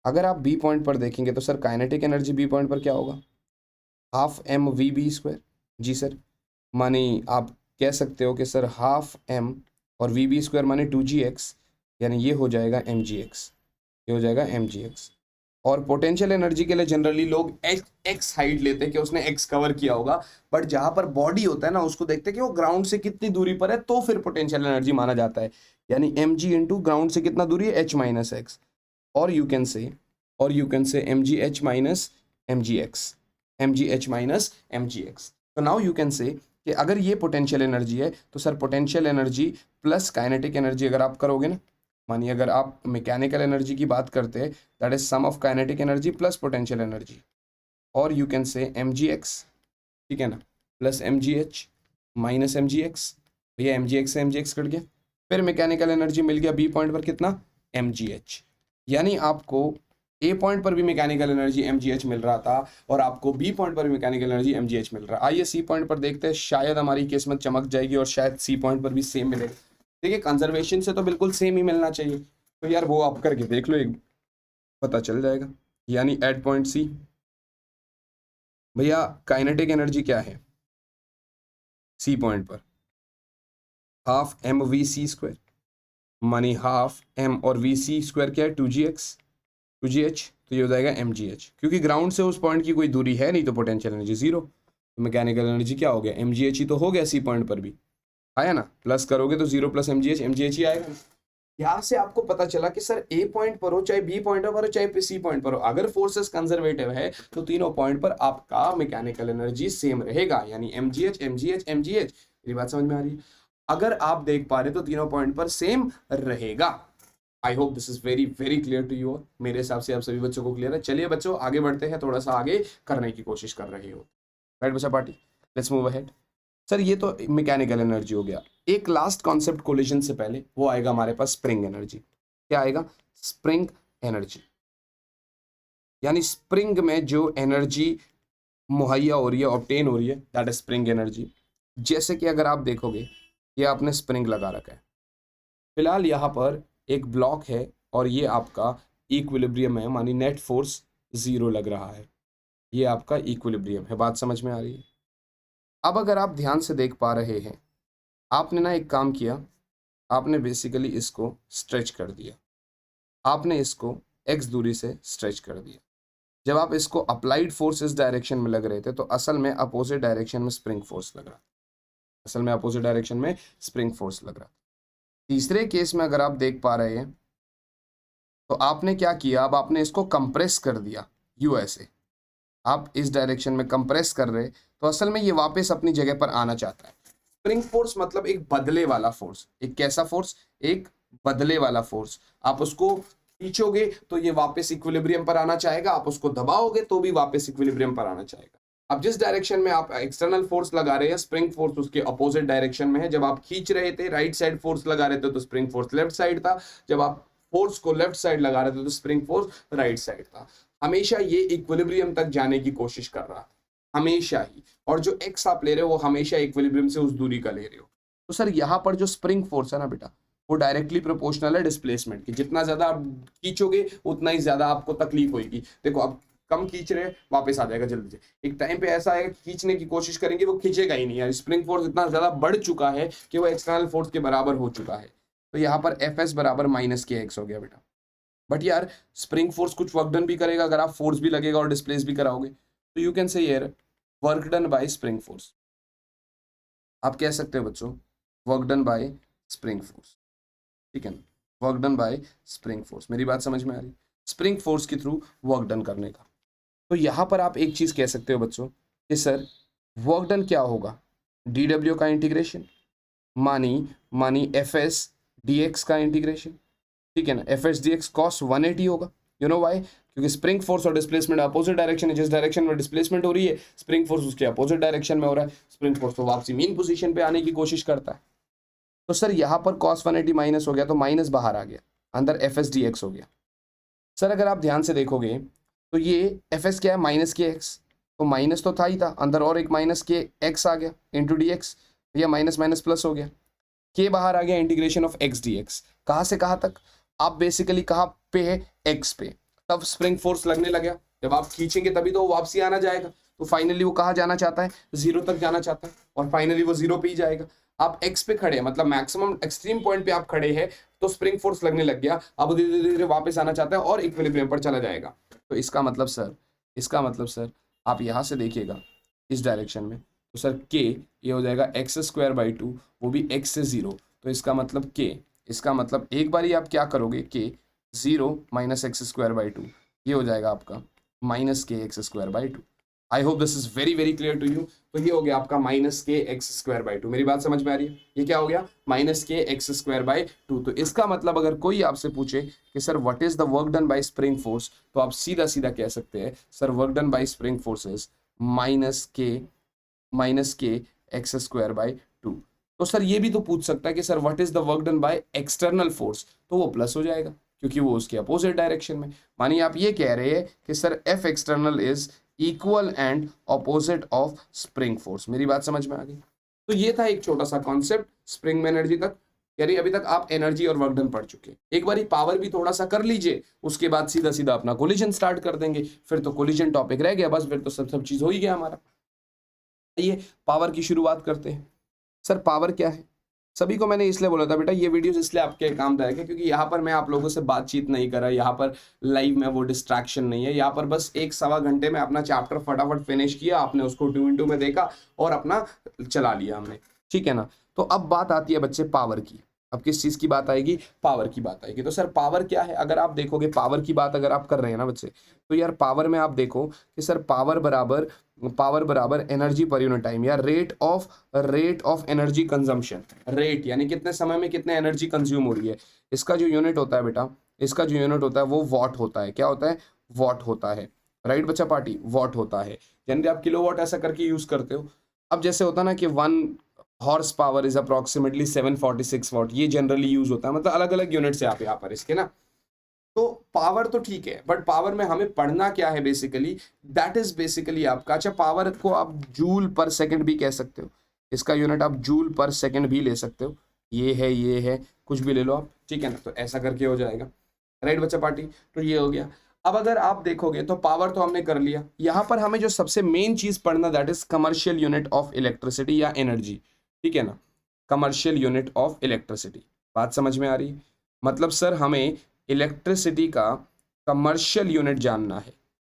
अगर आप बी पॉइंट पर देखेंगे तो sir kinetic energy B point पर क्या होगा, half M V B square. जी सर, माने आप कह सकते हो कि सर हाफ एम और वी बी स्क्वायर माने 2gx, यानी ये हो जाएगा एम जी एक्स, ये हो जाएगा एम जी एक्स। और पोटेंशियल एनर्जी के लिए जनरली लोग एक्स हाइट लेते हैं कि उसने एक्स कवर किया होगा, बट जहां पर बॉडी होता है ना उसको देखते हैं कि वो ग्राउंड से कितनी दूरी पर है, तो फिर पोटेंशियल एनर्जी माना जाता है, यानी एम जी इंटू ग्राउंड से कितना दूरी है, एच माइनस एक्स। और you can say M G H minus M G X, M ji H minus M G X. तो नाउ यू कैन से कि अगर ये पोटेंशियल एनर्जी है तो sir potential energy plus kinetic energy अगर आप करोगे ना, मानिए अगर आप मैकेनिकल एनर्जी की बात करते हैं, that is sum of kinetic energy plus potential energy, और you can say M G x, ठीक है ना, प्लस एम जी H minus M G x. भैया एम जी एक्स से एम जी एक्स कट गया, फिर मैकेनिकल एनर्जी मिल गया बी पॉइंट पर कितना, एम जी एच। यानी आपको ए पॉइंट पर भी मैकेनिकल एनर्जी एम जी एच मिल रहा था और आपको बी पॉइंट पर भी मैकेनिकल एनर्जी एम जी एच मिल रहा है। आइए सी पॉइंट पर देखते हैं, शायद हमारी किस्मत चमक जाएगी और शायद सी पॉइंट पर भी सेम मिलेगा। देखिए कंजर्वेशन से तो बिल्कुल सेम ही मिलना चाहिए, तो यार वो आप करके देख लो, एक पता चल जाएगा। यानी एट पॉइंट सी भैया काइनेटिक एनर्जी क्या है सी पॉइंट पर, half M V C square, मानी हाफ एम और वी सी स्क्वायर क्या है, 2gx 2gh, तो ये हो जाएगा एम जी एच, क्योंकि ग्राउंड से उस पॉइंट की कोई दूरी है नहीं, तो पोटेंशियल एनर्जी जीरो, तो मैकेनिकल एनर्जी क्या हो गया, एम जी एच ही तो हो गया सी पॉइंट पर भी, आया ना, प्लस करोगे तो जीरो प्लस एम जी एच ही आएगा। यहाँ से आपको पता चला कि सर ए पॉइंट पर हो चाहे बी पॉइंट पर हो चाहे सी पॉइंट पर हो, अगर फोर्सेस कंजर्वेटिव है तो तीनों पॉइंट पर आपका मैकेनिकल एनर्जी सेम रहेगा, यानी एम जी एच एम जी एच एम जी एच। मेरी बात समझ में आ रही है, अगर आप देख पा रहे तो तीनों पॉइंट पर सेम रहेगा। I hope this is very very clear to you. मेरे हिसाब से आप सभी बच्चों को क्लियर है। चलिए बच्चों आगे बढ़ते हैं, थोड़ा सा आगे करने की कोशिश कर रहे हो, राइट बच्चा party, let's move ahead. Sir ये तो मैकेनिकल एनर्जी हो गया। एक लास्ट कॉन्सेप्ट कोलिजन से पहले वो आएगा हमारे पास स्प्रिंग एनर्जी। क्या आएगा, स्प्रिंग एनर्जी, यानी स्प्रिंग में जो एनर्जी मुहैया हो रही है, ऑब्टेन हो रही है, दैट इज स्प्रिंग एनर्जी। जैसे कि अगर आप देखोगे ये आपने स्प्रिंग लगा रखा है, फिलहाल यहाँ पर एक ब्लॉक है और ये आपका इक्विलिब्रियम है, मानी नेट फोर्स जीरो लग रहा है, ये आपका इक्विलिब्रियम है। बात समझ में आ रही है। अब अगर आप ध्यान से देख पा रहे हैं, आपने ना एक काम किया, आपने बेसिकली इसको स्ट्रेच कर दिया, आपने इसको x दूरी से स्ट्रेच कर दिया। जब आप इसको अप्लाइड फोर्स इस डायरेक्शन में लग रहे थे तो असल में अपोजिट डायरेक्शन में स्प्रिंग फोर्स लग रहा था, असल में अपोजिट डायरेक्शन में स्प्रिंग फोर्स लग रहा था। तीसरे केस में अगर आप देख पा रहे हैं तो आपने क्या किया, अब आपने इसको कंप्रेस कर दिया यूएसए, आप इस डायरेक्शन में कंप्रेस कर रहे तो असल में ये वापस अपनी जगह पर आना चाहता है। स्प्रिंग फोर्स मतलब एक बदले वाला फोर्स, एक कैसा फोर्स, एक बदले वाला फोर्स। आप उसको खींचोगे तो ये वापस इक्विलिब्रियम पर आना चाहेगा, आप उसको दबाओगे तो भी वापस इक्विलिब्रियम पर आना चाहेगा। अब जिस डायरेक्शन में आप एक्सटर्नल फोर्स लगा रहे हैं स्प्रिंग फोर्स उसके अपोजिट डायरेक्शन में है। जब आप खींच रहे थे राइट साइड फोर्स लगा रहे थे तो स्प्रिंग फोर्स लेफ्ट साइड था, जब आप फोर्स को लेफ्ट साइड लगा रहे थे तो स्प्रिंग फोर्स राइट साइड था। हमेशा ये इक्विलिब्रियम तक जाने की कोशिश कर रहा था, हमेशा ही, और जो एक्स आप ले रहे हो वो हमेशा इक्विलिब्रियम से उस दूरी का ले रहे हो। तो सर यहाँ पर जो स्प्रिंग फोर्स है ना बेटा, वो डायरेक्टली प्रोपोर्शनल है डिस्प्लेसमेंट की। जितना ज्यादा आप खींचोगे उतना ही ज्यादा आपको तकलीफ होगी। देखो अब कम खींच रहे हैं वापस आ जाएगा जल्दी से। एक टाइम पे ऐसा है खींचने की कोशिश करेंगे वो खींचेगा ही नहीं यार, स्प्रिंग फोर्स इतना ज्यादा बढ़ चुका है कि वो एक्सटर्नल फोर्स के बराबर हो चुका है। तो यहाँ पर एफ एस बराबर माइनस के एक्स हो गया बेटा। बट यार स्प्रिंग फोर्स कुछ वर्क डन भी करेगा अगर आप फोर्स भी लगेगा और डिस्प्लेस भी कराओगे। तो यू कैन से यार work done bye spring force, आप कह सकते हो बच्चों work done bye spring force, ठीक है ना, work done bye spring force. मेरी बात समझ में आ रही, स्प्रिंग फोर्स के थ्रू वर्क डन करने का। तो यहां पर आप एक चीज कह सकते हो बच्चों कि सर वर्क डन क्या होगा, डी डब्ल्यू का इंटीग्रेशन मानी एफ एस डी एक्स का इंटीग्रेशन, ठीक है ना, F S D x cos 180 होगा। यू नो वाई, क्योंकि स्प्रिंग फोर्स और डिस्प्लेसमेंट अपोजिट डायरेक्शन है। जिस डायरेक्शन में डिस्प्लेसमेंट हो रही है स्प्रिंग फोर्स उसके अपोजिट डायरेक्शन में हो रहा है। स्प्रिंग फोर्स तो वापसी मीन पोजीशन पे आने की कोशिश करता है। तो सर यहाँ पर cos 180 माइनस हो गया तो माइनस बाहर आ गया, अंदर एफ एस डी एक्स हो गया। सर अगर आप ध्यान से देखोगे तो ये एफ एस क्या है, माइनस के एक्स, तो माइनस तो था ही था, अंदर और एक माइनस के एक्स आ गया इंटू डी एक्स, या माइनस माइनस प्लस हो गया, के बाहर आ गया, integration of x D x. कहाँ से कहाँ तक, आप बेसिकली कहाँ पे है, एक्स पे। तब स्प्रिंग फोर्स लगने लगा, जब आप खींचेंगे तभी तो वो वापसी आना जाएगा। तो फाइनली वो कहाँ जाना चाहता है, जीरो तक जाना चाहता है, और फाइनली वो जीरो पे ही जाएगा। आप एक्स पे खड़े हैं, मतलब मैक्सिमम एक्सट्रीम पॉइंट पे आप खड़े हैं, तो स्प्रिंग फोर्स लगने लग गया। अब धीरे धीरे वापस आना चाहता है और इक्विलिब्रियम पर चला जाएगा। तो इसका मतलब सर आप यहाँ से देखिएगा इस डायरेक्शन में, तो सर के ये हो जाएगा एक्स स्क्वायर बाई 2, वो भी एक्स से जीरो। तो इसका मतलब के, इसका मतलब एक बार ही आप क्या करोगे, K zero minus X square by 2, ये हो जाएगा आपका minus K X square by 2। I hope this is very very clear to you. तो ये हो गया आपका minus K X square by 2। मेरी बात समझ में आ रही है, ये क्या हो गया, minus K X square by 2। तो इसका मतलब अगर कोई आपसे पूछे कि sir what is the work done bye spring force, तो आप सीधा सीधा कह सकते हैं sir work done bye spring forces minus K X square by 2। तो सर ये भी तो पूछ सकता है कि sir what is the work done by external force, तो वो प्लस हो जाएगा क्योंकि वो उसके अपोजिट डायरेक्शन में। मानिए आप ये कह रहे हैं कि sir F external is equal and opposite of spring force. मेरी बात समझ में आ गई। तो ये था एक छोटा सा कॉन्सेप्ट स्प्रिंग में एनर्जी तक, यानी अभी तक आप एनर्जी और वर्क डन पढ़ चुके हैं। एक बारी पावर भी थोड़ा सा कर लीजिए, उसके बाद सीधा सीधा अपना कोलिजन स्टार्ट कर देंगे, फिर तो कोलिजन टॉपिक रह गया बस, फिर तो सब चीज हो ही गया हमारा। आइए पावर की शुरुआत करते हैं। सर पावर क्या है, सभी को मैंने इसलिए बोला था बेटा ये वीडियोस इसलिए आपके कामदायक है क्योंकि यहाँ पर मैं आप लोगों से बातचीत नहीं कर रहा, यहाँ पर लाइव में वो डिस्ट्रैक्शन नहीं है। यहाँ पर बस 1-1.25 घंटे में अपना चैप्टर फटाफट फिनिश किया, आपने उसको 2x2 में देखा और अपना चला लिया हमने, ठीक है ना। तो अब बात आती है बच्चे पावर की। अब किस चीज की बात आएगी, पावर की बात आएगी। तो सर पावर क्या है, अगर आप देखोगे पावर की बात अगर आप कर रहे हैं ना बच्चे, तो यार पावर में आप देखो कि सर पावर बराबर एनर्जी पर यूनिट टाइम, या rate of energy consumption. Rate यानी कितने समय में कितने एनर्जी कंज्यूम हो रही है। इसका जो यूनिट होता है बेटा, इसका जो यूनिट होता है वो वॉट होता है। क्या होता है, वॉट होता है, राइट बच्चा पार्टी, वॉट होता है। यानी आप किलोवाट ऐसा करके यूज करते हो। अब जैसे होता है ना कि 1 horse power is approximately 746 what, ये जनरली यूज होता है, मतलब अलग अलग यूनिट से आप यहाँ पर इसके ना। तो पावर तो ठीक है, बट पावर में हमें पढ़ना क्या है बेसिकली, दैट इज बेसिकली आपका, अच्छा पावर को आप जूल पर सेकंड भी कह सकते हो, इसका यूनिट आप जूल पर सेकंड भी ले सकते हो, ये है कुछ भी ले लो आप, ठीक है ना। तो ऐसा करके हो जाएगा, राइट बच्चा पार्टी। तो ये हो गया। अब अगर आप देखोगे तो पावर तो हमने कर लिया, यहाँ पर हमें जो सबसे मेन चीज पढ़ना that is commercial unit of electricity या एनर्जी, ठीक है ना, कमर्शियल यूनिट ऑफ इलेक्ट्रिसिटी। बात समझ में आ रही, मतलब सर हमें इलेक्ट्रिसिटी का कमर्शियल यूनिट जानना है,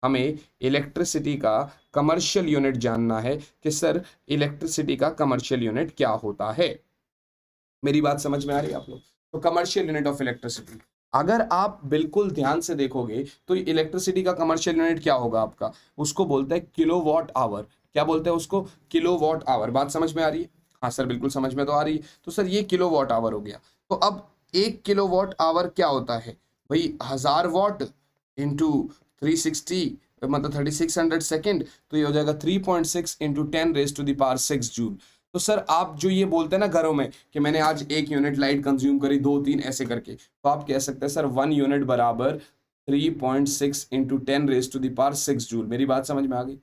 हमें इलेक्ट्रिसिटी का कमर्शियल यूनिट जानना है कि सर इलेक्ट्रिसिटी का कमर्शियल यूनिट क्या होता है। मेरी बात समझ में आ रही है आप लोग? तो कमर्शियल यूनिट ऑफ इलेक्ट्रिसिटी, अगर आप बिल्कुल ध्यान से देखोगे तो इलेक्ट्रिसिटी का कमर्शियल यूनिट क्या होगा आपका, उसको बोलते हैं किलोवाट आवर। क्या बोलते हैं उसको? Kilowatt hour. बात समझ में आ रही है? हाँ सर बिल्कुल समझ में तो आ रही है। तो सर ये किलोवाट आवर हो गया। तो अब 1 किलोवाट आवर क्या होता है भाई? 1000 वाट इंटू 360 मतलब 3600 सेकेंड, तो ये हो जाएगा 3.6 इंटू 10⁻⁶ जूल। तो सर आप जो ये बोलते हैं ना घरों में कि मैंने आज 1 यूनिट लाइट कंज्यूम करी, 2 3 ऐसे करके, तो आप कह सकते हैं सर 1 यूनिट बराबर 3.6 इंटू 10⁻⁶ जूल। मेरी बात समझ में आ गई?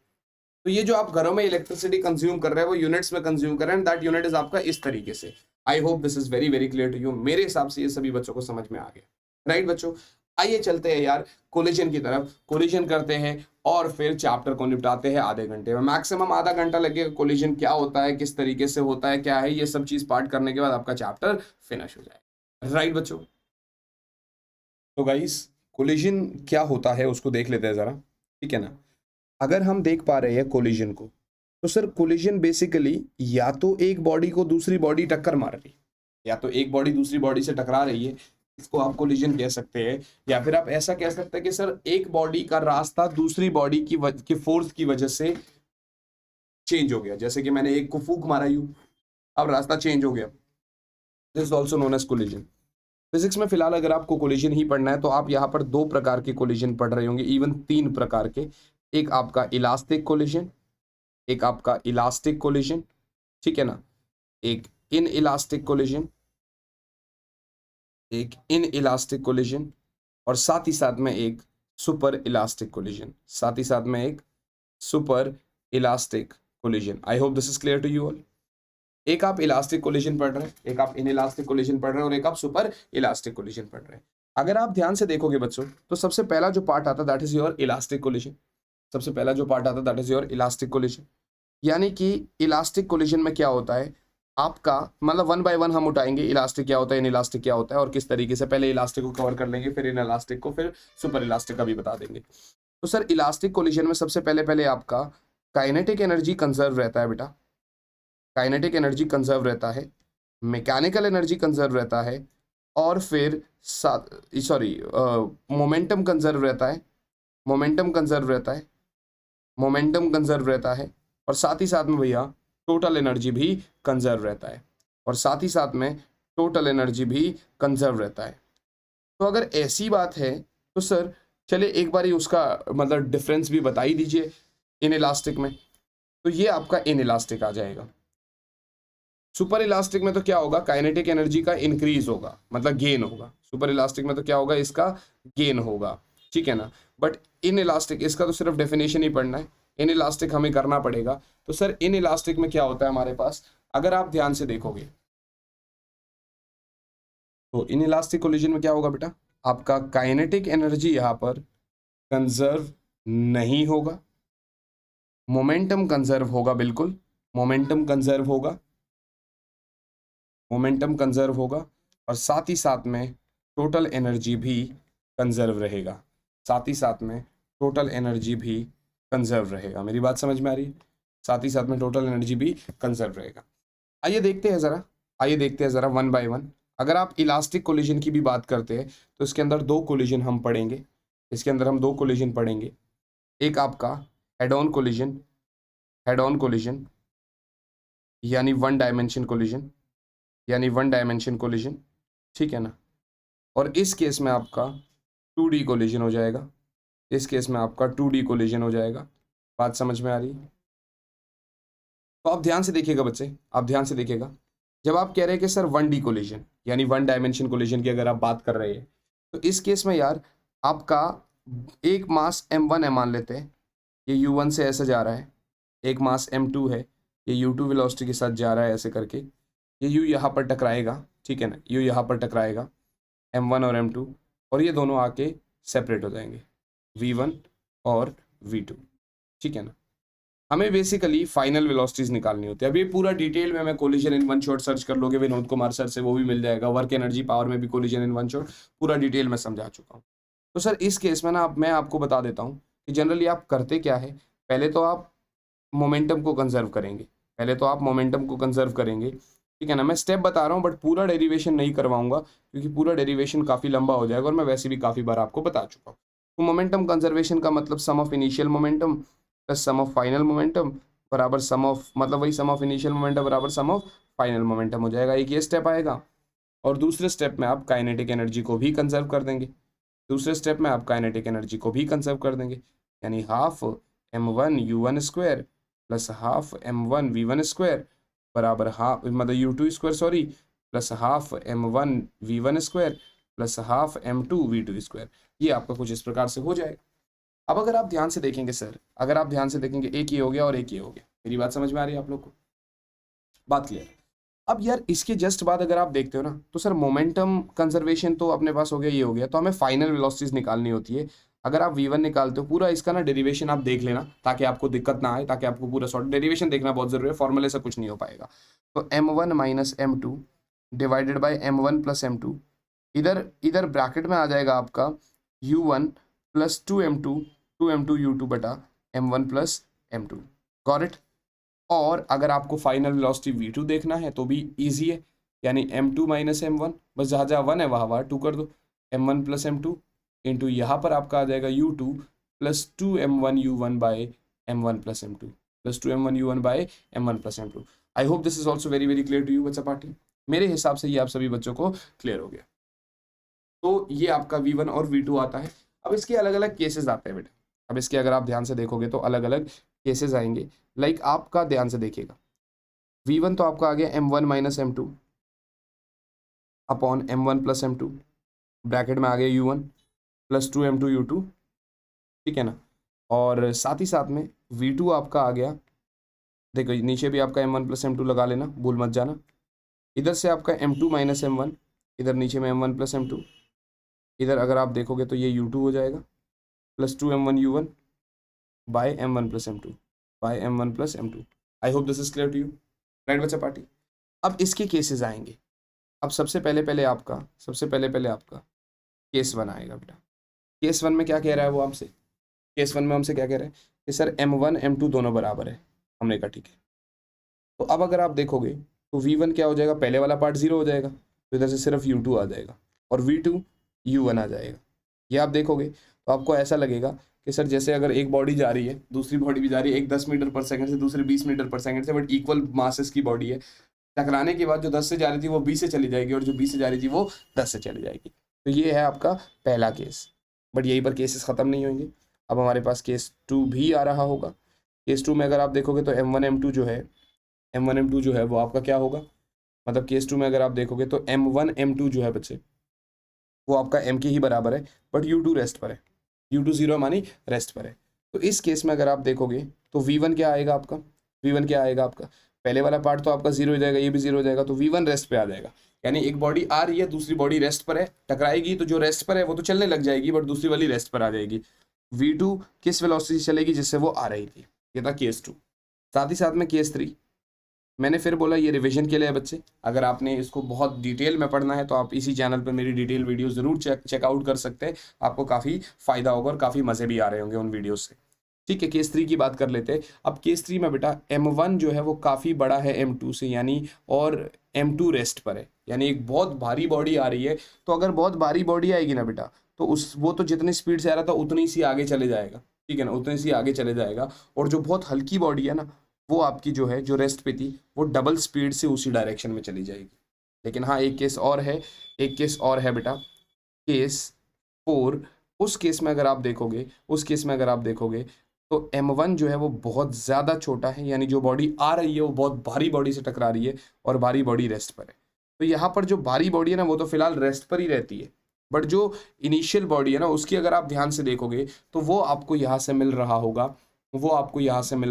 तो ये जो आप घरों में इलेक्ट्रिसिटी कंज्यूम कर रहे हैं वो यूनिट्स में कंज्यूम कर रहे हैं, दैट यूनिट इज आपका इस तरीके से। I hope this is very very clear to you. मेरे हिसाब से ये सभी बच्चों को समझ में आ गया, राइट बच्चों? आइए चलते हैं यार कोलिजन की तरफ। कोलिजन करते हैं और फिर चैप्टर को निपटाते हैं आधे घंटे में, मैक्सिमम आधा घंटा लगेगा। कोलिजन क्या होता है, किस तरीके से होता है, क्या है, ये सब चीज पार्ट करने के बाद आपका चैप्टर फिनिश हो जाएगा, राइट बच्चों? तो गाइस कोलिजन क्या होता है उसको देख लेते हैं जरा, ठीक है ना? अगर हम देख पा रहे हैं कोलिजन को, तो सर कोलिजन बेसिकली या तो एक बॉडी को दूसरी बॉडी टक्कर मार रही है, या तो एक बॉडी दूसरी बॉडी से टकरा रही है, इसको आप कोलिजन कह सकते हैं। या फिर आप ऐसा कह सकते हैं कि सर एक बॉडी का रास्ता दूसरी बॉडी की फोर्स की वजह से चेंज हो गया। जैसे कि मैंने एक को फूंक मारा यूं, अब रास्ता चेंज हो गया। This is also known as collision. Physics में फिलहाल अगर आपको कोलिजन ही पढ़ना है तो आप यहाँ पर 2 प्रकार के कोलिजन पढ़ रहे होंगे, इवन 3 प्रकार के। एक आपका इलास्टिक कोलिजन, एक आपका इलास्टिक कोलिजन, ठीक है ना, एक इन इलास्टिक कोलिजन, एक इन इलास्टिक कोलिजन, और साथ ही साथ में एक सुपर इलास्टिक कोलिजन, साथ ही साथ में एक super elastic collision. I hope this is clear to you all. एक आप इलास्टिक कोलिजन पढ़ रहे हैं, एक आप इन इलास्टिक कोलिजन पढ़ रहे हैं, और एक आप सुपर इलास्टिक कोलिजन पढ़ रहे हैं। अगर आप ध्यान से देखोगे बच्चों तो सबसे पहला जो पार्ट आता है that is your elastic collision. सबसे पहला जो पार्ट आता है that is your elastic collision. यानी कि इलास्टिक कोलिजन में क्या होता है आपका, मतलब 1 बाय 1 हम उठाएंगे इलास्टिक क्या होता है, इन इलास्टिक क्या होता है, और किस तरीके से। पहले इलास्टिक को कवर कर लेंगे, फिर इन इलास्टिक को, फिर सुपर इलास्टिक का भी बता देंगे। तो सर इलास्टिक कोलिजन में सबसे पहले पहले आपका काइनेटिक एनर्जी कंजर्व रहता है बेटा, काइनेटिक एनर्जी कंजर्व रहता है, मैकेनिकल एनर्जी कंजर्व रहता है, और फिर मोमेंटम कंजर्व रहता है, मोमेंटम कंजर्व रहता है, मोमेंटम कंजर्व रहता है, और साथ ही साथ में भैया टोटल एनर्जी भी कंजर्व रहता है, और साथ ही साथ में टोटल एनर्जी भी कंजर्व रहता है। तो अगर ऐसी बात है तो सर चलिए एक बार ही उसका मतलब डिफरेंस भी बता ही दीजिए इन इलास्टिक में। तो ये आपका इन इलास्टिक आ जाएगा। सुपर इलास्टिक में तो क्या होगा, काइनेटिक एनर्जी का इंक्रीज होगा, मतलब गेन होगा। सुपर इलास्टिक में तो क्या होगा, इसका गेन होगा, ठीक है ना। बट इन इलास्टिक, इसका तो सिर्फ डेफिनेशन ही पढ़ना है, इन इलास्टिक हमें करना पड़ेगा। तो सर इन इलास्टिक में क्या होता है हमारे पास, अगर आप ध्यान से देखोगे तो इन इलास्टिक कोलिजन में क्या होगा बेटा, आपका काइनेटिक एनर्जी यहां पर कंजर्व नहीं होगा, मोमेंटम कंजर्व होगा, बिल्कुल मोमेंटम कंजर्व होगा, मोमेंटम कंजर्व होगा, और साथ ही साथ में टोटल एनर्जी भी कंजर्व रहेगा, साथ ही साथ में टोटल एनर्जी भी कंजर्व रहेगा। मेरी बात समझ में आ रही है? साथ ही साथ में टोटल एनर्जी भी कंजर्व रहेगा। आइए देखते हैं ज़रा, आइए देखते हैं ज़रा 1 बाय 1। अगर आप इलास्टिक कोलिजन की भी बात करते हैं तो इसके अंदर 2 कोलिजन हम पढ़ेंगे, इसके अंदर हम 2 कोलिजन पढ़ेंगे। एक आपका head on collision, head on collision यानी 1 डायमेंशन कोलिजन, यानी 1 डायमेंशन कोलिजन, ठीक है ना। और इस केस में आपका 2D कोलिजन हो जाएगा, इस केस में आपका 2D कोलिजन हो जाएगा। बात समझ में आ रही है? तो आप ध्यान से देखिएगा बच्चे, आप ध्यान से देखिएगा। जब आप कह रहे हैं कि सर 1D कोलिजन यानी 1 डायमेंशन कोलिजन की अगर आप बात कर रहे हैं तो इस केस में यार आपका एक मास m1 है, मान लेते हैं ये u1 से ऐसे जा रहा है, एक मास m2 है, ये u2 वेलोसिटी के साथ जा रहा है ऐसे करके, ये u यहाँ पर टकराएगा, ठीक है ना, u यहाँ पर टकराएगा m1 और m2, और ये दोनों आके सेपरेट हो जाएंगे v1 और v2, ठीक है ना। हमें बेसिकली फाइनल वेलोसिटीज निकालनी होती है। अभी पूरा डिटेल में मैं collision in one shot search कर लोगे विनोद कुमार सर से, वो भी मिल जाएगा। वर्क एनर्जी पावर में भी कोलिजन इन वन शॉट पूरा डिटेल में समझा चुका हूँ। तो सर इस केस में ना अब मैं आपको बता देता हूँ कि जनरली आप करते क्या है, पहले तो आप मोमेंटम को कंजर्व करेंगे, ठीक है ना। मैं स्टेप बता रहा हूँ बट पूरा डेरिवेशन नहीं करवाऊंगा क्योंकि पूरा डेरिवेशन काफ़ी लंबा हो जाएगा और मैं वैसे भी काफ़ी बार आपको बता चुका हूँ। तो मोमेंटम कंजर्वेशन का मतलब sum of initial momentum plus sum of final momentum बराबर सम ऑफ, मतलब वही सम ऑफ इनिशियल मोमेंटम बराबर सम ऑफ फाइनल मोमेंटम हो जाएगा। एक ये स्टेप आएगा और दूसरे स्टेप में आप काइनेटिक एनर्जी को भी कंजर्व कर देंगे, यानी half m1u1 square plus half m1v1 square बराबर हाफ, मतलब u2 square sorry, plus half m1v1 square plus half m2v2 square. ये आपका कुछ इस प्रकार से हो जाएगा। अब अगर आप ध्यान से देखेंगे सर, एक ये हो गया और एक ये हो गया, मेरी बात समझ में आ रही है आप लोग को? बात क्लियर है? अब यार इसके जस्ट बाद अगर आप देखते हो ना तो सर मोमेंटम कंजर्वेशन तो अपने पास हो गया, ये हो गया, तो हमें फाइनल वेलोसिटीज निकालनी होती है। अगर आप v1 निकालते हो, पूरा इसका ना डेरिवेशन आप देख लेना ताकि आपको दिक्कत ना आए, ताकि आपको पूरा सॉर्ट डेरिवेशन देखना बहुत जरूरी है, फॉर्मूले से कुछ नहीं हो पाएगा। तो m1 minus m2 divided by m1 plus m2, इधर इधर ब्रैकेट में आ जाएगा आपका u1 प्लस 2m2 u2 बटा m1 plus m2। Got it? और अगर आपको फाइनल वेलोसिटी v2 देखना है तो भी इजी है, यानी m2 माइनस m1, बस जहाँ जहाँ 1 है वहाँ वहाँ 2 कर दो, m1 प्लस m2 इंटू यहाँ पर आपका आ जाएगा u2 plus 2m1u1 by m1 plus m2 plus 2m1u1 by m1 plus m2। I hope this is also very very clear to you बच्चा पार्टी। मेरे हिसाब से ये आप सभी बच्चों को क्लियर हो गया। तो ये आपका v1 और v2 आता है। अब इसके अलग अलग केसेस आते हैं बेटा, अब इसके अगर आप ध्यान से देखोगे तो अलग अलग केसेस आएंगे। लाइक आपका ध्यान से देखिएगा, v1 तो आपका आ गया m1 minus m2 upon m1 plus m2, bracket में आ गया u1 प्लस 2m2 u2, ठीक है ना। और साथ ही साथ में v2 आपका आ गया, देखो नीचे भी आपका m1 प्लस m2 लगा लेना, भूल मत जाना। इधर से आपका m2 माइनस m1, इधर नीचे में m1 प्लस m2, इधर अगर आप देखोगे तो ये u2 हो जाएगा plus 2m1u1 by m1 plus m2। I hope this is clear to you, right बच्चा पार्टी? अब इसके केसेस आएंगे। अब सबसे पहले आपका केस 1 आएगा बेटा। केस 1 में क्या कह रहा है वो हमसे? केस 1 में हमसे क्या कह रहा है कि सर m1 m2 दोनों बराबर है। हमने कहा ठीक है। तो अब अगर आप देखोगे तो v1 क्या हो जाएगा, पहले वाला पार्ट 0 हो जाएगा, तो इधर से सिर्फ u2 आ जाएगा और v2 u1 आ जाएगा। ये आप देखोगे तो आपको ऐसा लगेगा कि सर जैसे अगर एक बॉडी जा रही है, दूसरी बॉडी भी जा रही है, एक 10 मीटर पर सेकंड से, दूसरी 20 मीटर पर सेकंड से, बट इक्वल मासेस की बॉडी है। टकराने के बाद जो 10 से जा रही थी वो 20 से चली जाएगी और जो 20 से जा रही थी वो 10 से चली जाएगी। तो ये है आपका पहला केस, बट यहीं पर केसेस ख़त्म नहीं होंगे। अब हमारे पास केस 2 भी आ रहा होगा। केस 2 में अगर आप देखोगे तो m1 m2 जो है वो आपका क्या होगा, मतलब केस 2 में अगर आप देखोगे तो m1 m2 जो है बच्चे वो आपका m के ही बराबर है, बट u2 रेस्ट पर है, u2 0 मानी रेस्ट पर है। तो इस केस में अगर आप देखोगे तो v1 क्या आएगा आपका, पहले वाला पार्ट तो आपका 0 हो जाएगा, ये भी 0 हो जाएगा, तो v1 रेस्ट पे आ जाएगा। यानी एक बॉडी आ रही है, दूसरी बॉडी रेस्ट पर है, टकराएगी तो जो रेस्ट पर है वो तो चलने लग जाएगी, बट दूसरी वाली रेस्ट पर आ जाएगी। v2 किस वेलोसिटी से चलेगी, जिससे वो आ रही थी। ये था केस 2। साथ ही साथ में केस 3, मैंने फिर बोला ये रिवीजन के लिए है बच्चे। अगर आपने इसको बहुत डिटेल में पढ़ना है तो आप इसी चैनल पर मेरी डिटेल वीडियो ज़रूर चेकआउट कर सकते हैं, आपको काफ़ी फ़ायदा होगा और काफ़ी मज़े भी आ रहे होंगे उन वीडियोज़ से। ठीक है, केस 3 की बात कर लेते हैं। अब केस 3 में बेटा m1 जो है वो काफ़ी बड़ा है m2 से, यानी और m2 रेस्ट पर है, यानी एक बहुत भारी बॉडी आ रही है। तो अगर बहुत भारी बॉडी आएगी ना बेटा तो वो तो जितनी स्पीड से आ रहा था उतनी सी आगे चले जाएगा, ठीक है ना, उतनी सी आगे चले जाएगा। और जो बहुत हल्की बॉडी है ना वो आपकी जो है, जो रेस्ट पे थी, वो डबल स्पीड से उसी डायरेक्शन में चली जाएगी। लेकिन हाँ एक केस और है बेटा, केस 4। उस केस में अगर आप देखोगे तो m1 जो है वो बहुत ज़्यादा छोटा है, यानी जो बॉडी आ रही है वो बहुत भारी बॉडी से टकरा रही है और भारी बॉडी रेस्ट पर है। तो यहाँ पर जो भारी बॉडी है ना वो तो फिलहाल रेस्ट पर ही रहती है, बट जो इनिशियल बॉडी है ना उसकी अगर आप ध्यान से देखोगे तो वो आपको यहाँ से मिल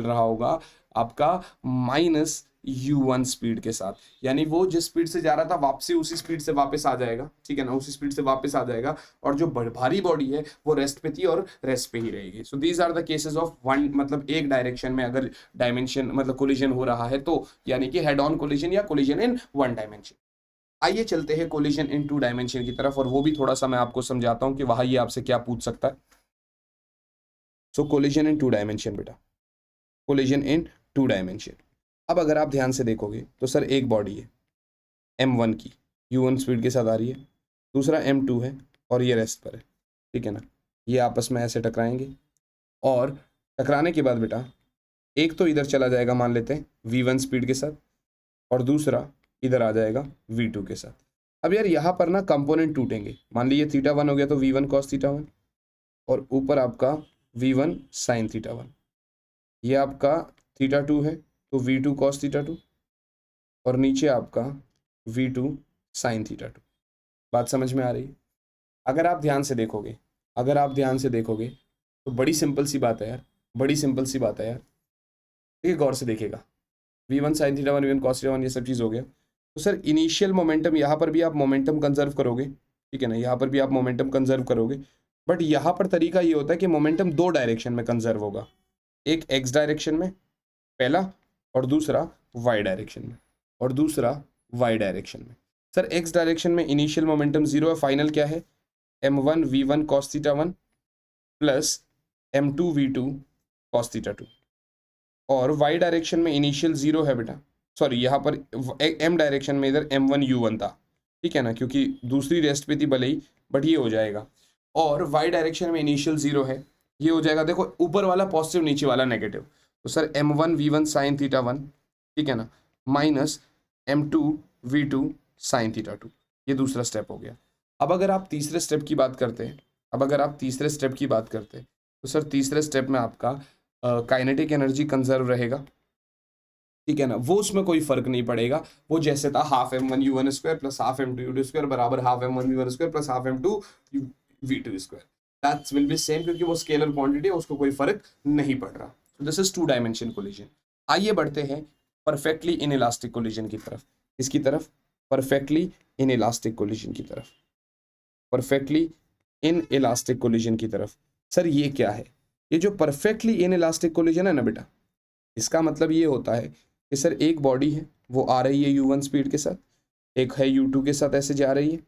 रहा होगा, आपका माइनस u1 स्पीड के साथ। यानी वो जिस स्पीड से जा रहा था वापसी उसी स्पीड से वापस आ जाएगा, ठीक है ना, उसी स्पीड से वापस आ जाएगा। और जो भारी बॉडी है वो रेस्ट पे थी और रेस्ट पे ही रहेगी। So these are the cases of one, मतलब एक डायरेक्शन में अगर डायमेंशन मतलब कोलिजन हो रहा है तो, यानी कि हेड ऑन कोलिजन या कोलिजन इन वन डायमेंशन। आइए चलते हैं कोलिजन इन टू डायमेंशन की तरफ, और वो भी थोड़ा सा मैं आपको समझाता हूँ कि वहाँ ये आपसे क्या पूछ सकता है। सो कोलिजन इन 2 डायमेंशन बेटा, कोलिजन इन 2 डायमेंशन। अब अगर आप ध्यान से देखोगे तो सर एक बॉडी है m1 की, u1 स्पीड के साथ आ रही है, दूसरा m2 है और ये रेस्ट पर है, ठीक है ना। ये आपस में ऐसे टकराएंगे और टकराने के बाद बेटा एक तो इधर चला जाएगा, मान लेते हैं v1 स्पीड के साथ, और दूसरा इधर आ जाएगा v2 के साथ। अब यार यहाँ पर ना कंपोनेंट टूटेंगे, मान लीजिए θ1 हो गया तो v1 cos θ1 और ऊपर आपका v1 sin θ1, ये आपका θ2 है तो v2 cos θ2 और नीचे आपका v2 sin θ2। बात समझ में आ रही है? अगर आप ध्यान से देखोगे, अगर आप ध्यान से देखोगे तो बड़ी सिंपल सी बात है यार, बड़ी सिंपल सी बात है यार। ठीक है, गौर से देखिएगा, v1 sin θ1 v1 cos θ1 ये सब चीज़ हो गया। तो सर इनिशियल मोमेंटम, यहाँ पर भी आप मोमेंटम कंजर्व करोगे, ठीक है ना, यहाँ पर भी आप मोमेंटम कंजर्व करोगे, बट यहाँ पर तरीका ये होता है कि मोमेंटम 2 डायरेक्शन में कंजर्व होगा, एक x डायरेक्शन में पहला और दूसरा y डायरेक्शन में, और दूसरा y डायरेक्शन में। सर x डायरेक्शन में इनिशियल मोमेंटम 0 है, फाइनल क्या है m1 v1 cos θ1 plus m2 v2 cos θ2, और y डायरेक्शन में इनिशियल 0 है बेटा, सॉरी यहाँ पर m डायरेक्शन में इधर m1 u1 था, ठीक है ना, क्योंकि दूसरी रेस्ट पे थी भले ही, बट ये हो जाएगा। और y डायरेक्शन में इनिशियल 0 है, ये हो जाएगा, देखो ऊपर वाला पॉजिटिव नीचे वाला नेगेटिव, तो सर m1 v1 sin θ1, ठीक है ना, माइनस m2 v2 sin θ2, ये दूसरा स्टेप हो गया। अब अगर आप तीसरे स्टेप की बात करते हैं, अब अगर आप तीसरे स्टेप की बात करते हैं तो सर तीसरे स्टेप में आपका काइनेटिक एनर्जी कंजर्व रहेगा, ठीक है ना, वो उसमें कोई फर्क नहीं पड़ेगा, वो जैसे था half m1 u1 square plus half m2 u2 square बराबर half m1 v1 square plus half m2 v2 square, that's will be same, क्योंकि वो स्केलर क्वांटिटी है, उसको कोई फर्क नहीं पड़ रहा। This is 2 dimension collision. आइए बढ़ते हैं परफेक्टली इन इलास्टिक कोलिजन की तरफ। इसकी तरफ, परफेक्टली इन इलास्टिक कोलिजन की तरफ, परफेक्टली इन इलास्टिक कोलिजन की तरफ। सर ये क्या है? ये जो परफेक्टली इन इलास्टिक कोलिजन है ना बेटा, इसका मतलब ये होता है कि सर एक बॉडी है, वो आ रही है u1 स्पीड के साथ, एक है u2 के साथ ऐसे जा रही है,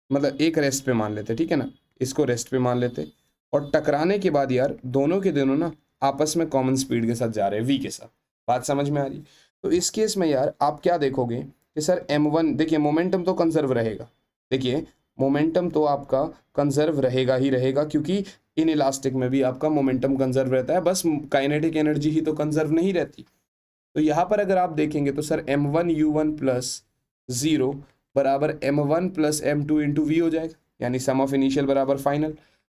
मतलब एक रेस्ट पे मान लेते, ठीक है ना, इसको रेस्ट पे मान लेते, और टकराने के बाद यार दोनों के दोनों ना आपस में कॉमन स्पीड के साथ जा रहे हैं v के साथ। बात समझ में आ रही? तो इस केस में यार आप क्या देखोगे कि सर m1, देखिए मोमेंटम तो कंजर्व रहेगा, देखिए मोमेंटम तो आपका कंजर्व रहेगा ही रहेगा, क्योंकि इन इलास्टिक में भी आपका मोमेंटम कंजर्व रहता है, बस काइनेटिक एनर्जी ही तो कंजर्व नहीं रहती। तो यहाँ पर अगर आप देखेंगे तो सर m1 u1 प्लस 0 बराबर m1 plus m2 into we हो जाएगा, यानी सम ऑफ इनिशियल बराबर फाइनल।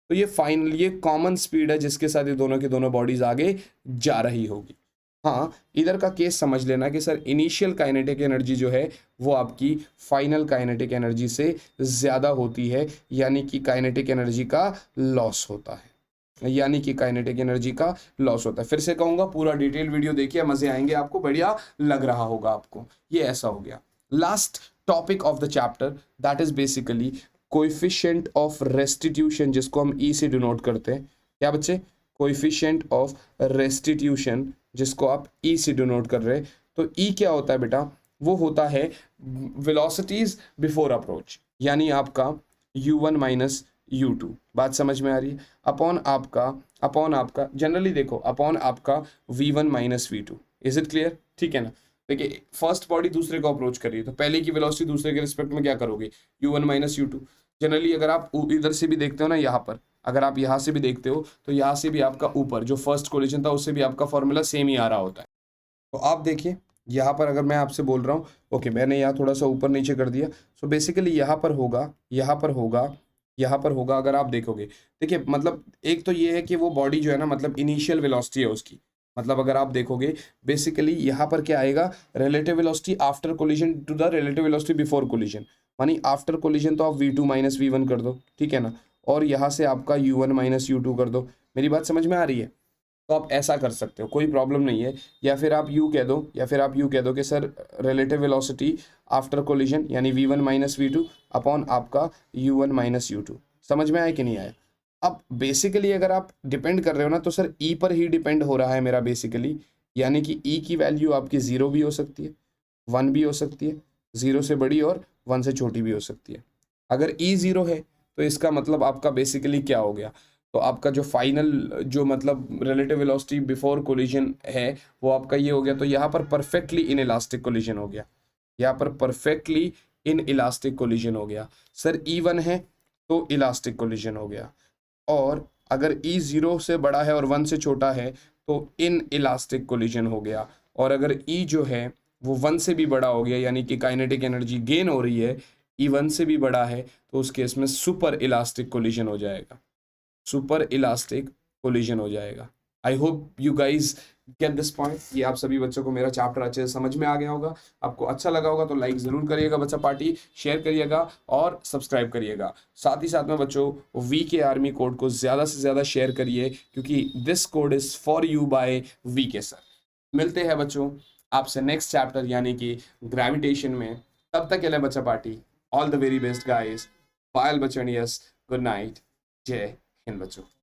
तो ये फाइनल, ये कॉमन स्पीड है जिसके साथ ये दोनों की दोनों बॉडीज आगे जा रही होगी। हाँ, इधर का केस समझ लेना कि सर इनिशियल काइनेटिक एनर्जी जो है वो आपकी फाइनल काइनेटिक एनर्जी से ज़्यादा होती है, यानी कि काइनेटिक एनर्जी का लॉस होता है, यानी कि काइनेटिक एनर्जी का लॉस होता है। फिर से कहूँगा, पूरा डिटेल वीडियो देखिए, मज़े आएंगे आपको, बढ़िया लग रहा होगा आपको। ये ऐसा हो गया last topic of the chapter, that is basically coefficient of restitution, जिसको हम ई से डिनोट करते हैं। क्या बच्चे? कोएफिशिएंट ऑफ रेस्टिट्यूशन, जिसको आप ई से डिनोट कर रहे हैं। तो ई क्या होता है बेटा? वो होता है वेलोसिटीज बिफोर अप्रोच, यानी आपका u1 माइनस u2। बात समझ में आ रही है? अपॉन आपका जनरली देखो, अपॉन आपका v1 minus v2। Is it clear? ठीक है ना। देखिए, फर्स्ट बॉडी दूसरे को अप्रोच कर रही है, तो पहले की वेलोसिटी दूसरे के रिस्पेक्ट में क्या करोगे? u1 minus u2। जनरली अगर आप इधर से भी देखते हो ना, यहाँ पर अगर आप यहाँ से भी देखते हो तो यहाँ से भी आपका ऊपर जो फर्स्ट कोलिजन था उससे भी आपका फॉर्मूला सेम ही आ रहा होता है। तो आप देखिए यहाँ पर अगर मैं आपसे बोल रहा हूँ, ओके मैंने यहाँ थोड़ा सा ऊपर नीचे कर दिया, सो बेसिकली यहाँ पर होगा, यहाँ पर होगा, यहाँ पर होगा। अगर आप देखोगे, देखिए मतलब एक तो ये है कि वो बॉडी जो है ना, मतलब इनिशियल वेलोसिटी है उसकी, मतलब अगर आप देखोगे बेसिकली यहाँ पर क्या आएगा? Relative velocity after collision to the relative velocity before collision, मानी आफ्टर कोलिजन तो आप v2 माइनस v1 कर दो, ठीक है ना, और यहाँ से आपका u1 माइनस u2 कर दो। मेरी बात समझ में आ रही है? तो आप ऐसा कर सकते हो, कोई प्रॉब्लम नहीं है। या फिर आप यूँ कह दो, या फिर आप यूँ कह दो कि sir relative velocity after collision यानी v1 माइनस v2 अपॉन आपका u1 माइनस u2। समझ में आया कि नहीं आया? अब बेसिकली अगर आप डिपेंड कर रहे हो ना, तो सर ई पर ही डिपेंड हो रहा है मेरा बेसिकली, यानी कि ई की वैल्यू आपकी 0 भी हो सकती है, 1 भी हो सकती है, 0 से बड़ी और 1 से छोटी भी हो सकती है। अगर ई 0 है तो इसका मतलब आपका बेसिकली क्या हो गया? तो आपका जो फाइनल जो मतलब रिलेटिव वेलोसिटी बिफोर कोलिजन है वो आपका ये हो गया। तो यहाँ पर परफेक्टली इन इलास्टिक कोलिजन हो गया, यहाँ पर परफेक्टली इन इलास्टिक कोलिजन हो गया। सर E1 है तो इलास्टिक कोलिजन हो गया, और अगर E 0 से बड़ा है और 1 से छोटा है तो इन इलास्टिक कोलिजन हो गया, और अगर E जो है वो 1 से भी बड़ा हो गया यानी कि काइनेटिक एनर्जी गेन हो रही है, E 1 से भी बड़ा है, तो उस केस में सुपर इलास्टिक कोलिजन हो जाएगा, सुपर इलास्टिक कोलिजन हो जाएगा। आई hope you guys get this point. ये आप सभी बच्चों को मेरा चैप्टर अच्छे से समझ में आ गया होगा। आपको अच्छा लगा होगा तो लाइक ज़रूर करिएगा बच्चा पार्टी, शेयर करिएगा और सब्सक्राइब करिएगा। साथ ही साथ में बच्चों VK आर्मी कोड को ज़्यादा से ज़्यादा शेयर करिए, क्योंकि this code is for you by VK sir. मिलते हैं बच्चों आपसे नेक्स्ट चैप्टर यानी कि ग्रेविटेशन में। तब तक के लिए बच्चा party, all the very best guys, bye बच्चों, यस, गुड नाइट, जय हिंद बच्चों।